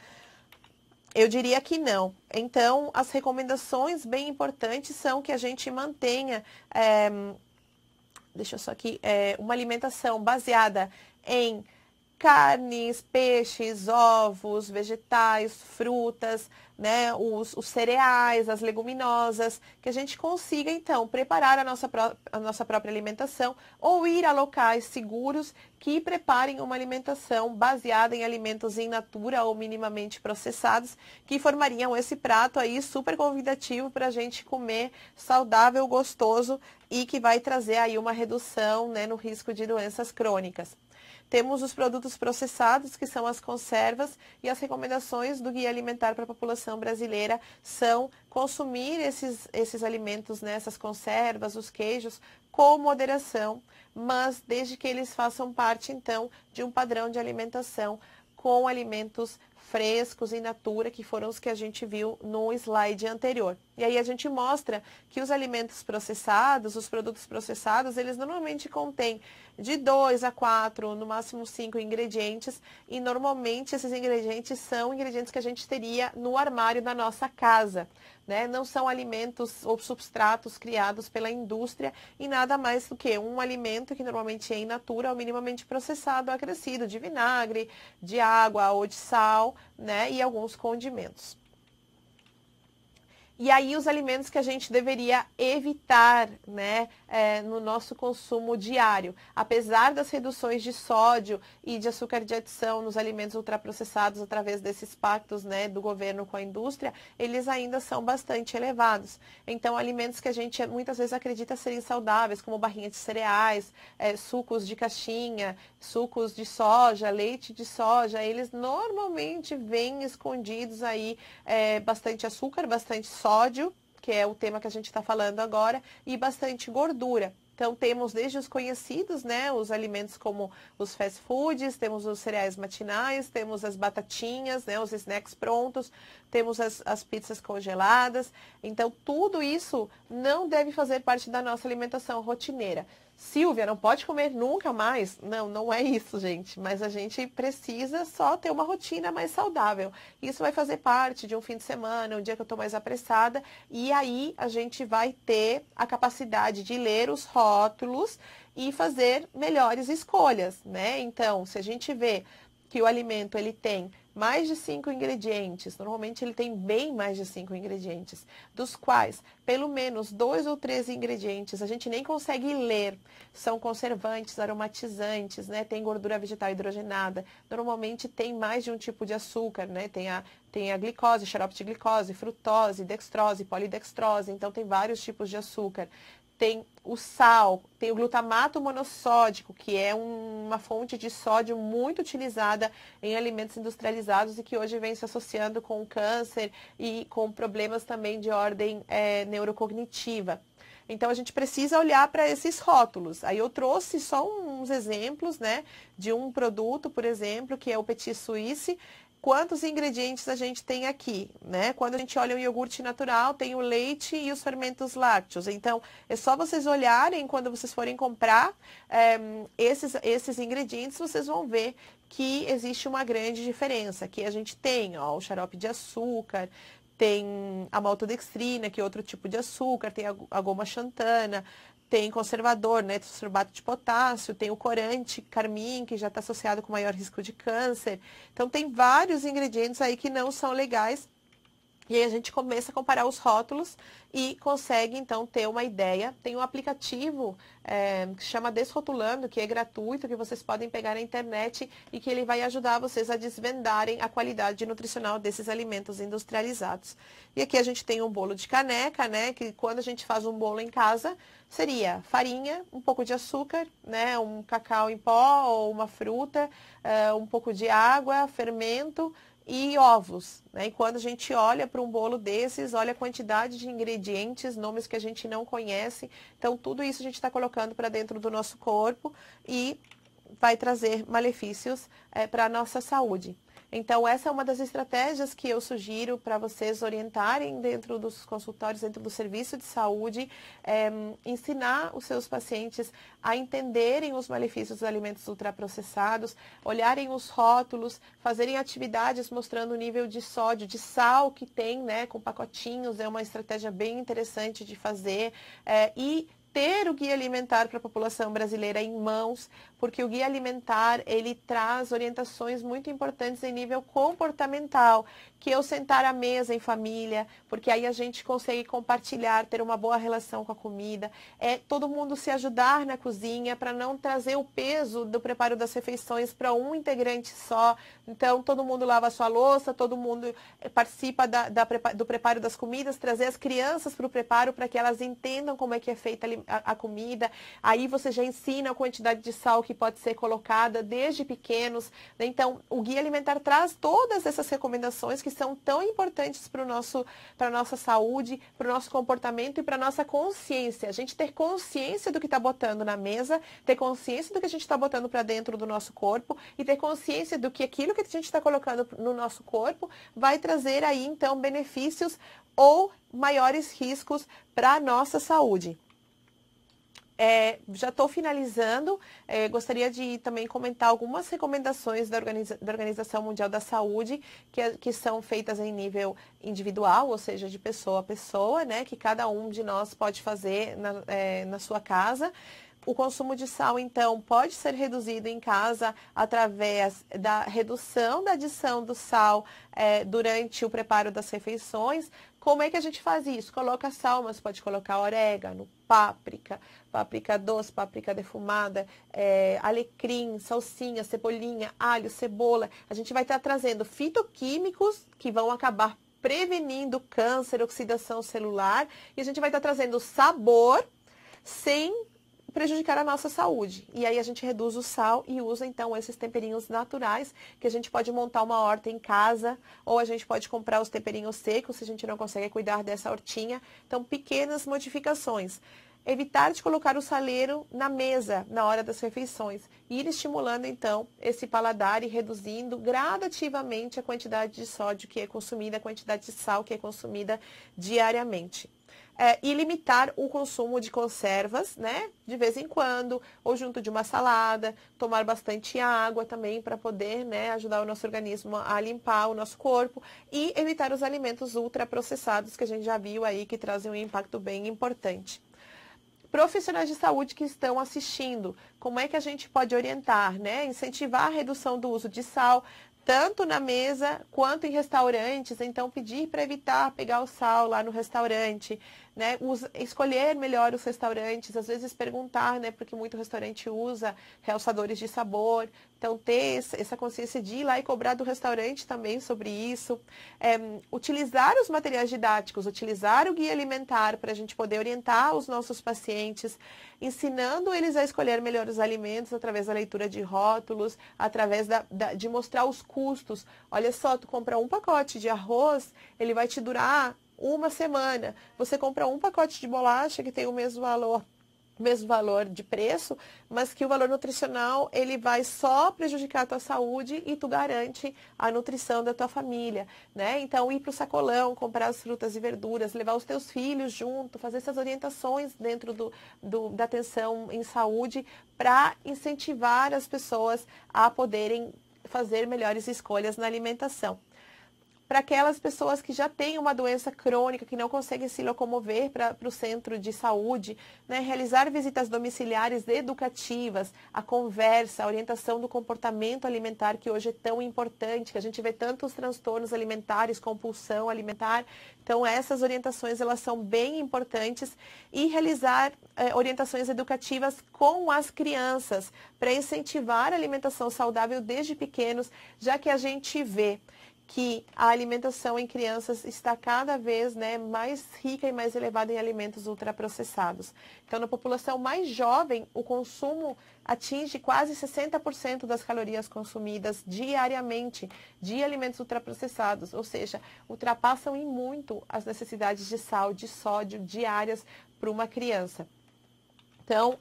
A: Eu diria que não. Então, as recomendações bem importantes são que a gente mantenha, deixa eu só aqui, uma alimentação baseada em carnes, peixes, ovos, vegetais, frutas, né, os cereais, as leguminosas, que a gente consiga, então, preparar a nossa própria alimentação ou ir a locais seguros que preparem uma alimentação baseada em alimentos in natura ou minimamente processados, que formariam esse prato aí super convidativo para a gente comer saudável, gostoso e que vai trazer aí uma redução, né, no risco de doenças crônicas. Temos os produtos processados, que são as conservas, e as recomendações do Guia Alimentar para a População Brasileira são consumir esses alimentos, né, essas conservas, os queijos, com moderação, mas desde que eles façam parte, então, de um padrão de alimentação com alimentos frescos in natura, que foram os que a gente viu no slide anterior. E aí a gente mostra que os alimentos processados, os produtos processados, eles normalmente contêm de 2 a 4, no máximo 5 ingredientes, e normalmente esses ingredientes são ingredientes que a gente teria no armário da nossa casa, né? Não são alimentos ou substratos criados pela indústria e nada mais do que um alimento que normalmente é in natura ou minimamente processado, acrescido de vinagre, de água ou de sal, né? E alguns condimentos. E aí os alimentos que a gente deveria evitar, né, no nosso consumo diário. Apesar das reduções de sódio e de açúcar de adição nos alimentos ultraprocessados através desses pactos, né, do governo com a indústria, eles ainda são bastante elevados. Então, alimentos que a gente muitas vezes acredita serem saudáveis, como barrinhas de cereais, sucos de caixinha, sucos de soja, leite de soja, eles normalmente vêm escondidos aí bastante açúcar, bastante sódio, que é o tema que a gente está falando agora, e bastante gordura. Então, temos desde os conhecidos, né, os alimentos como os fast foods, temos os cereais matinais, temos as batatinhas, né, os snacks prontos, temos as pizzas congeladas. Então, tudo isso não deve fazer parte da nossa alimentação rotineira. Silvia, não pode comer nunca mais? Não, não é isso, gente. Mas a gente precisa só ter uma rotina mais saudável. Isso vai fazer parte de um fim de semana, um dia que eu estou mais apressada. E aí a gente vai ter a capacidade de ler os rótulos e fazer melhores escolhas, né? Então, se a gente vê que o alimento ele tem mais de 5 ingredientes, normalmente ele tem bem mais de 5 ingredientes, dos quais pelo menos 2 ou 3 ingredientes a gente nem consegue ler, são conservantes, aromatizantes, né? Tem gordura vegetal hidrogenada, normalmente tem mais de um tipo de açúcar, né? Tem a glicose, xarope de glicose, frutose, dextrose, polidextrose, então tem vários tipos de açúcar. Tem o sal, tem o glutamato monossódico, que é uma fonte de sódio muito utilizada em alimentos industrializados e que hoje vem se associando com câncer e com problemas também de ordem neurocognitiva. Então, a gente precisa olhar para esses rótulos. Aí eu trouxe só uns exemplos, né, de um produto, por exemplo, que é o Petit Suisse. Quantos ingredientes a gente tem aqui, né? Quando a gente olha o iogurte natural, tem o leite e os fermentos lácteos. Então, é só vocês olharem quando vocês forem comprar esses ingredientes, vocês vão ver que existe uma grande diferença. Aqui a gente tem, ó, o xarope de açúcar, tem a maltodextrina, que é outro tipo de açúcar, tem a goma xantana, tem conservador, né, sorbato de potássio, tem o corante carmim, que já está associado com maior risco de câncer. Então, tem vários ingredientes aí que não são legais E aí a gente começa a comparar os rótulos e consegue, então, ter uma ideia. Tem um aplicativo que chama Desrotulando, que é gratuito, que vocês podem pegar na internet e que ele vai ajudar vocês a desvendarem a qualidade nutricional desses alimentos industrializados. E aqui a gente tem um bolo de caneca, né? Que quando a gente faz um bolo em casa, seria farinha, um pouco de açúcar, né? Um cacau em pó ou uma fruta, um pouco de água, fermento e ovos, né? E quando a gente olha para um bolo desses, olha a quantidade de ingredientes, nomes que a gente não conhece. Então, tudo isso a gente está colocando para dentro do nosso corpo e vai trazer malefícios para a nossa saúde. Então, essa é uma das estratégias que eu sugiro para vocês orientarem dentro dos consultórios, dentro do serviço de saúde, ensinar os seus pacientes a entenderem os malefícios dos alimentos ultraprocessados, olharem os rótulos, fazerem atividades mostrando o nível de sódio, de sal que tem, né, com pacotinhos, é uma estratégia bem interessante de fazer, e ter o guia alimentar para a população brasileira em mãos, porque o guia alimentar, ele traz orientações muito importantes em nível comportamental, que eu sentar à mesa em família, porque aí a gente consegue compartilhar, ter uma boa relação com a comida, todo mundo se ajudar na cozinha para não trazer o peso do preparo das refeições para um integrante só. Então, todo mundo lava a sua louça, todo mundo participa do preparo das comidas, trazer as crianças para o preparo para que elas entendam como é que é feita a comida. Aí você já ensina a quantidade de sal que pode ser colocada desde pequenos, né? Então, o guia alimentar traz todas essas recomendações que são tão importantes para a nossa saúde, para o nosso comportamento e para a nossa consciência. A gente ter consciência do que está botando na mesa, ter consciência do que a gente está botando para dentro do nosso corpo e ter consciência do que aquilo que a gente está colocando no nosso corpo vai trazer aí, então, benefícios ou maiores riscos para a nossa saúde. Já estou finalizando, gostaria de também comentar algumas recomendações da Organização Mundial da Saúde, que são feitas em nível individual, ou seja, de pessoa a pessoa, né, que cada um de nós pode fazer na sua casa. O consumo de sal, então, pode ser reduzido em casa através da redução da adição do sal durante o preparo das refeições. Como é que a gente faz isso? Coloca sal, mas pode colocar orégano, páprica doce, páprica defumada, alecrim, salsinha, cebolinha, alho, cebola. A gente vai estar trazendo fitoquímicos que vão acabar prevenindo câncer, oxidação celular. E a gente vai estar trazendo sabor sem prejudicar a nossa saúde. E aí a gente reduz o sal e usa então esses temperinhos naturais, que a gente pode montar uma horta em casa, ou a gente pode comprar os temperinhos secos, se a gente não consegue cuidar dessa hortinha. Então, pequenas modificações. Evitar de colocar o saleiro na mesa na hora das refeições. Ir estimulando então esse paladar e reduzindo gradativamente a quantidade de sódio que é consumida, a quantidade de sal que é consumida diariamente. E limitar o consumo de conservas, né? De vez em quando, ou junto de uma salada, tomar bastante água também para poder, né, ajudar o nosso organismo a limpar o nosso corpo e evitar os alimentos ultraprocessados que a gente já viu aí que trazem um impacto bem importante. Profissionais de saúde que estão assistindo, como é que a gente pode orientar, né? Incentivar a redução do uso de sal, tanto na mesa quanto em restaurantes, então pedir para evitar pegar o sal lá no restaurante, né? Escolher melhor os restaurantes, às vezes perguntar, né? Porque muito restaurante usa realçadores de sabor, então ter essa consciência de ir lá e cobrar do restaurante também sobre isso. Utilizar os materiais didáticos, utilizar o guia alimentar para a gente poder orientar os nossos pacientes, ensinando eles a escolher melhor os alimentos através da leitura de rótulos, através de mostrar os custos. Olha só, tu compra um pacote de arroz, ele vai te durar uma semana. Você compra um pacote de bolacha que tem o mesmo valor de preço, mas que o valor nutricional ele vai só prejudicar a tua saúde e tu garante a nutrição da tua família, né? Então, ir para o sacolão, comprar as frutas e verduras, levar os teus filhos junto, fazer essas orientações dentro da atenção em saúde para incentivar as pessoas a poderem fazer melhores escolhas na alimentação. para aquelas pessoas que já têm uma doença crônica, que não conseguem se locomover para o centro de saúde, né? Realizar visitas domiciliares educativas, a conversa, a orientação do comportamento alimentar, que hoje é tão importante, que a gente vê tantos transtornos alimentares, compulsão alimentar. Então, essas orientações, elas são bem importantes. E realizar orientações educativas com as crianças, para incentivar a alimentação saudável desde pequenos, já que a gente vê que a alimentação em crianças está cada vez, né, mais rica e mais elevada em alimentos ultraprocessados. Então, na população mais jovem, o consumo atinge quase 60% das calorias consumidas diariamente de alimentos ultraprocessados, ou seja, ultrapassam em muito as necessidades de sal, de sódio diárias para uma criança. Então,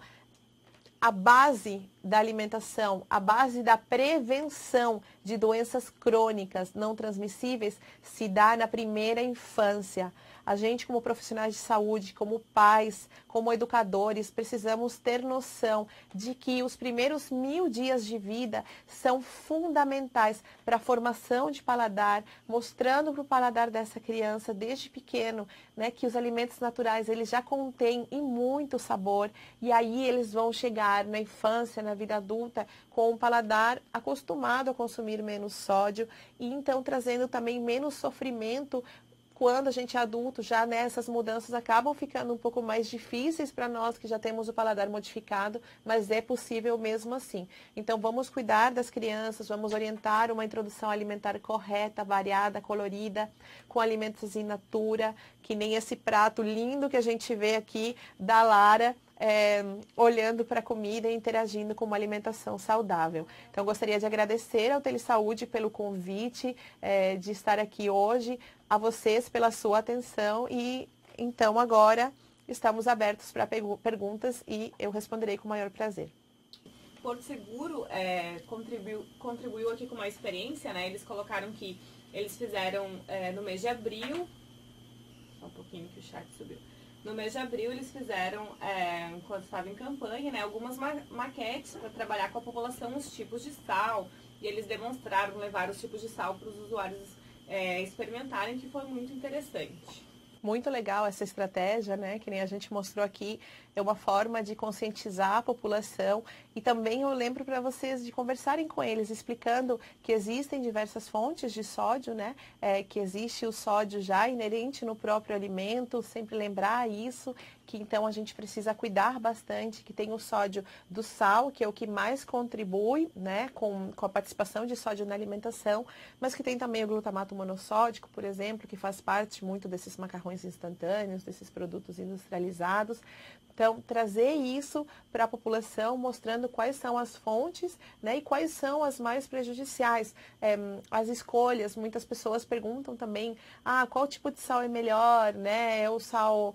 A: a base da alimentação, a base da prevenção de doenças crônicas não transmissíveis se dá na primeira infância. A gente, como profissionais de saúde, como pais, como educadores, precisamos ter noção de que os primeiros 1000 dias de vida são fundamentais para a formação de paladar, mostrando para o paladar dessa criança desde pequeno, né, que os alimentos naturais eles já contêm e muito sabor, e aí eles vão chegar na infância, na vida adulta, com um paladar acostumado a consumir menos sódio e então trazendo também menos sofrimento. Quando a gente é adulto, já nessas mudanças acabam ficando um pouco mais difíceis para nós que já temos o paladar modificado, mas é possível mesmo assim. Então, vamos cuidar das crianças, vamos orientar uma introdução alimentar correta, variada, colorida, com alimentos in natura, que nem esse prato lindo que a gente vê aqui da Lara, olhando para a comida e interagindo com uma alimentação saudável. Então, gostaria de agradecer ao Telesaúde pelo convite de estar aqui hoje, a vocês pela sua atenção e, então, agora estamos abertos para perguntas e eu responderei com o maior prazer.
B: Porto Seguro contribuiu aqui com uma experiência, né? Eles colocaram que eles fizeram no mês de abril, só um pouquinho que o chat subiu. No mês de abril, eles fizeram, enquanto estava em campanha, né, algumas maquetes para trabalhar com a população os tipos de sal. E eles demonstraram, levar os tipos de sal para os usuários experimentarem, que foi muito interessante.
A: Muito legal essa estratégia, né? Que nem a gente mostrou aqui, é uma forma de conscientizar a população e também eu lembro para vocês de conversarem com eles, explicando que existem diversas fontes de sódio, né? Que existe o sódio já inerente no próprio alimento, sempre lembrar isso, que então a gente precisa cuidar bastante, que tem o sódio do sal, que é o que mais contribui, né? Com a participação de sódio na alimentação, mas que tem também o glutamato monossódico, por exemplo, que faz parte muito desses macarrões instantâneos, desses produtos industrializados. Então, trazer isso para a população, mostrando quais são as fontes, né, e quais são as mais prejudiciais. As escolhas, muitas pessoas perguntam também, qual tipo de sal é melhor, né? É o sal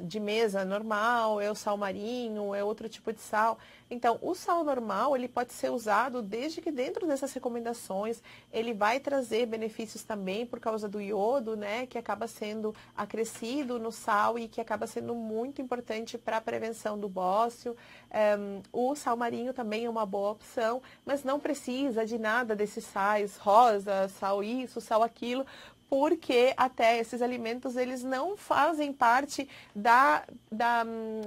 A: de mesa normal, é o sal marinho, é outro tipo de sal. Então, o sal normal, ele pode ser usado desde que dentro dessas recomendações, ele vai trazer benefícios também por causa do iodo, né, que acaba sendo acrescido no sal e que acaba sendo muito importante para a prevenção do bócio. O sal marinho também é uma boa opção, mas não precisa de nada desses sais rosa, sal isso, sal aquilo, porque até esses alimentos, eles não fazem parte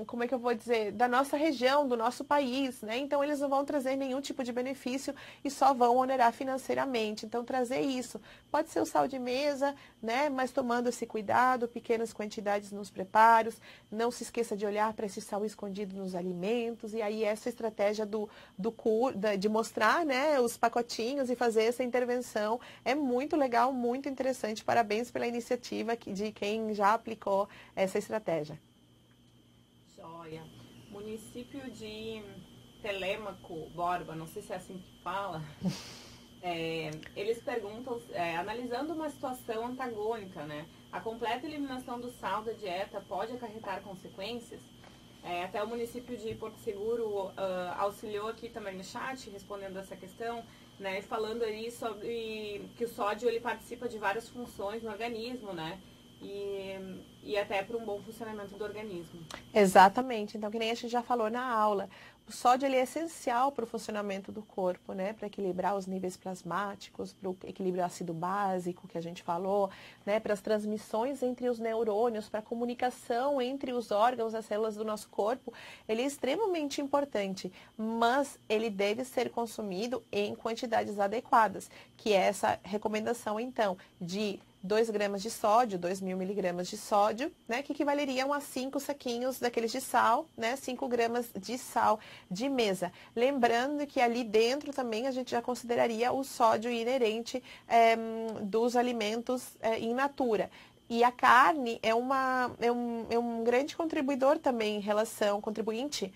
A: como é que eu vou dizer, da nossa região, do nosso país, né? Então, eles não vão trazer nenhum tipo de benefício e só vão onerar financeiramente. Então, trazer isso. Pode ser o sal de mesa, né? Mas tomando esse cuidado, pequenas quantidades nos preparos. Não se esqueça de olhar para esse sal escondido nos alimentos. E aí, essa estratégia de mostrar, né, os pacotinhos e fazer essa intervenção é muito legal, muito interessante. Parabéns pela iniciativa de quem já aplicou essa estratégia.
B: Joia. Município de Telêmaco, Borba, não sei se é assim que fala, eles perguntam, analisando uma situação antagônica, né? A completa eliminação do sal da dieta pode acarretar consequências? Até o município de Porto Seguro auxiliou aqui também no chat, respondendo essa questão, né, falando aí sobre que o sódio ele participa de várias funções no organismo, né? e até para um bom funcionamento do organismo.
A: Exatamente. Então, que nem a gente já falou na aula, o sódio ele é essencial para o funcionamento do corpo, né? Para equilibrar os níveis plasmáticos, para o equilíbrio ácido básico que a gente falou, né? Para as transmissões entre os neurônios, para a comunicação entre os órgãos, as células do nosso corpo. Ele é extremamente importante, mas ele deve ser consumido em quantidades adequadas, que é essa recomendação, então, de 2 gramas de sódio, 2.000 miligramas de sódio, né, que equivaleriam a 5 saquinhos daqueles de sal, né, 5 gramas de sal de mesa. Lembrando que ali dentro também a gente já consideraria o sódio inerente dos alimentos in natura. E a carne é um grande contribuidor também em relação, contribuinte,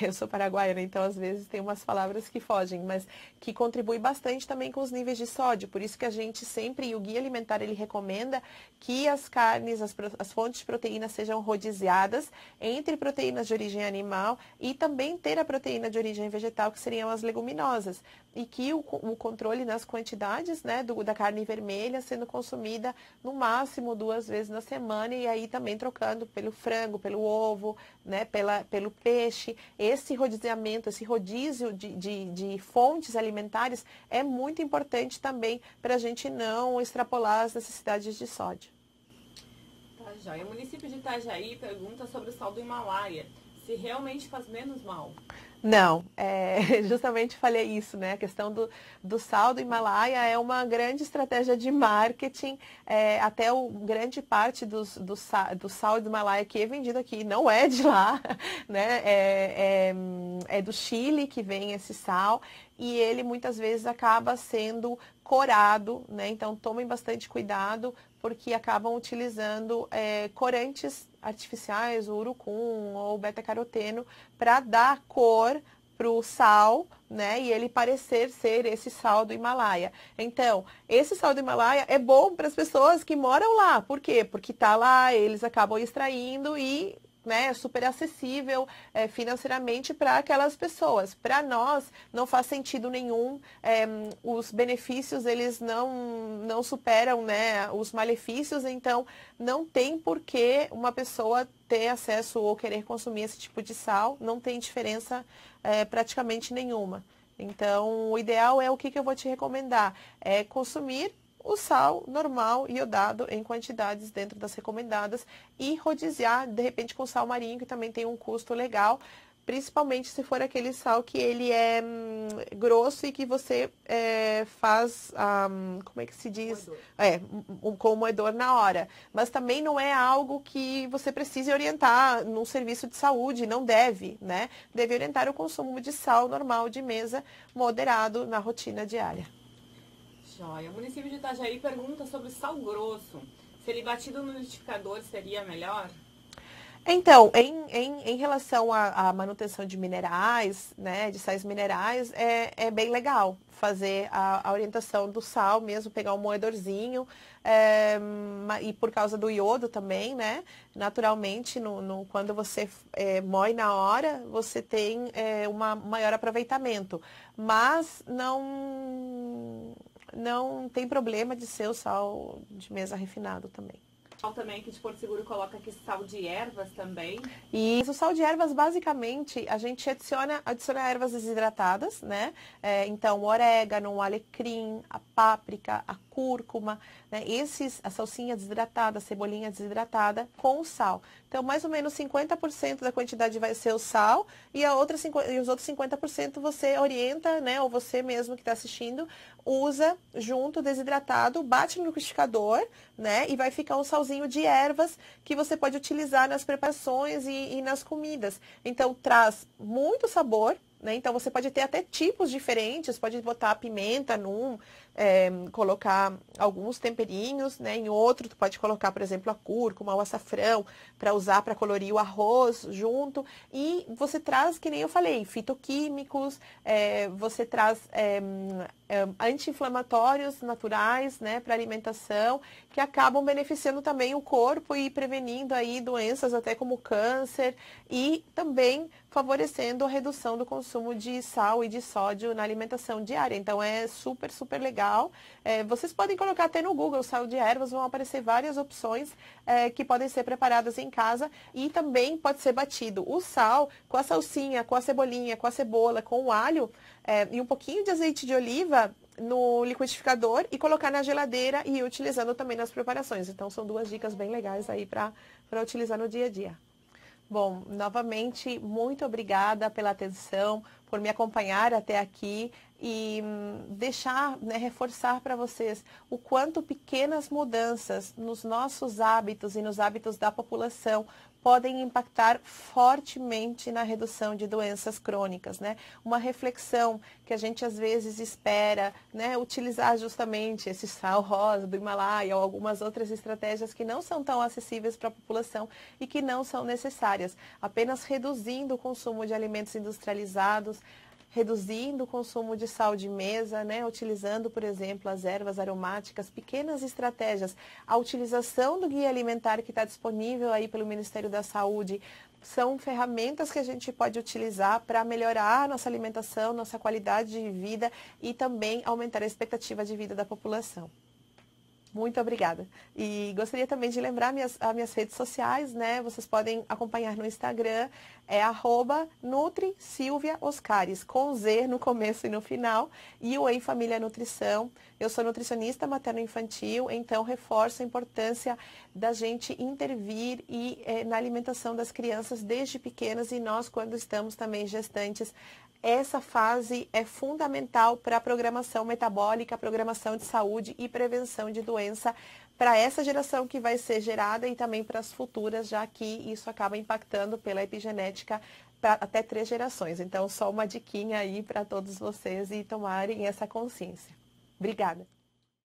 A: eu sou paraguaia, né, então às vezes tem umas palavras que fogem, mas que contribui bastante também com os níveis de sódio. Por isso que a gente sempre, e o Guia Alimentar, ele recomenda que as carnes, as fontes de proteína sejam rodiziadas entre proteínas de origem animal e também ter a proteína de origem vegetal, que seriam as leguminosas. E que o controle nas quantidades, né, da carne vermelha sendo consumida no máximo 2 vezes na semana, e aí também trocando pelo frango, pelo ovo, né, pelo peixe. Esse rodiziamento, esse rodízio de fontes alimentares é muito importante também para a gente não extrapolar as necessidades de sódio.
B: Tá, joia. O município de Itajaí pergunta sobre o sal do Himalaia, se realmente faz menos mal.
A: Não, justamente falei isso, né? A questão do sal do Himalaia é uma grande estratégia de marketing, até grande parte do sal do Himalaia que é vendido aqui não é de lá, né? É do Chile que vem esse sal e ele muitas vezes acaba sendo corado, né? Então tomem bastante cuidado porque acabam utilizando corantes artificiais, o urucum ou o beta-caroteno, para dar cor para o sal, né? E ele parecer ser esse sal do Himalaia. Então, esse sal do Himalaia é bom para as pessoas que moram lá. Por quê? Porque está lá, eles acabam extraindo e, né, é super acessível financeiramente para aquelas pessoas. Para nós, não faz sentido nenhum. Os benefícios, eles não superam, né, os malefícios. Então, não tem por que uma pessoa ter acesso ou querer consumir esse tipo de sal. Não tem diferença praticamente nenhuma. Então, o ideal é o que eu vou te recomendar? É consumir o sal normal, iodado, em quantidades dentro das recomendadas e rodiziar, de repente, com sal marinho, que também tem um custo legal, principalmente se for aquele sal que ele é grosso e que você faz, como é que se diz? Com o moedor na hora. Mas também não é algo que você precise orientar num serviço de saúde, não deve, né? Deve orientar o consumo de sal normal de mesa, moderado na rotina diária.
B: Joia. O município de Itajaí pergunta sobre sal grosso. Se ele batido no liquidificador seria melhor?
A: Então, em relação à manutenção de minerais, né, de sais minerais, é bem legal fazer a orientação do sal mesmo, pegar um moedorzinho, e por causa do iodo também, né, naturalmente, quando você moe na hora, você tem um maior aproveitamento, mas não tem problema de ser o sal de mesa refinado também.
B: Também que de Porto Seguro coloca aqui sal de ervas também.
A: E o sal de ervas, basicamente, a gente adiciona ervas desidratadas, né? Então, o orégano, o alecrim, a páprica, a cúrcuma, né? A salsinha desidratada, a cebolinha desidratada com o sal. Então, mais ou menos 50% da quantidade vai ser o sal e os outros 50% você orienta, né? Ou você mesmo que está assistindo, usa junto desidratado, bate no liquidificador, né? E vai ficar um salzinho de ervas que você pode utilizar nas preparações e nas comidas. Então, traz muito sabor, né? Então, você pode ter até tipos diferentes, pode botar pimenta num, colocar alguns temperinhos, né? Em outro, tu pode colocar, por exemplo, a cúrcuma, o açafrão, para usar para colorir o arroz junto. E você traz, que nem eu falei, fitoquímicos, você traz anti-inflamatórios naturais, né, para alimentação, que acabam beneficiando também o corpo e prevenindo aí doenças até como câncer e também favorecendo a redução do consumo de sal e de sódio na alimentação diária. Então é super, super legal. Vocês podem colocar até no Google sal de ervas, vão aparecer várias opções que podem ser preparadas em casa e também pode ser batido o sal com a salsinha, com a cebolinha, com a cebola, com o alho e um pouquinho de azeite de oliva no liquidificador e colocar na geladeira e ir utilizando também nas preparações. Então são duas dicas bem legais aí para utilizar no dia a dia. Bom, novamente, muito obrigada pela atenção, por me acompanhar até aqui e deixar, reforçar para vocês o quanto pequenas mudanças nos nossos hábitos e nos hábitos da população podem impactar fortemente na redução de doenças crônicas, né? Uma reflexão que a gente às vezes espera, né, utilizar justamente esse sal rosa do Himalaia ou algumas outras estratégias que não são tão acessíveis para a população e que não são necessárias. Apenas reduzindo o consumo de alimentos industrializados, reduzindo o consumo de sal de mesa, né? Utilizando, por exemplo, as ervas aromáticas, pequenas estratégias. A utilização do guia alimentar que está disponível aí pelo Ministério da Saúde são ferramentas que a gente pode utilizar para melhorar nossa alimentação, nossa qualidade de vida e também aumentar a expectativa de vida da população. Muito obrigada. E gostaria também de lembrar as minhas redes sociais, né? Vocês podem acompanhar no Instagram, @NutriSilviaOscares, com Z no começo e no final, e o Em Família Nutrição. Eu sou nutricionista materno-infantil, então reforço a importância da gente intervir na alimentação das crianças desde pequenas e nós, quando estamos também gestantes, essa fase é fundamental para a programação metabólica, programação de saúde e prevenção de doença para essa geração que vai ser gerada e também para as futuras, já que isso acaba impactando pela epigenética para até 3 gerações. Então, só uma diquinha aí para todos vocês e tomarem essa consciência. Obrigada.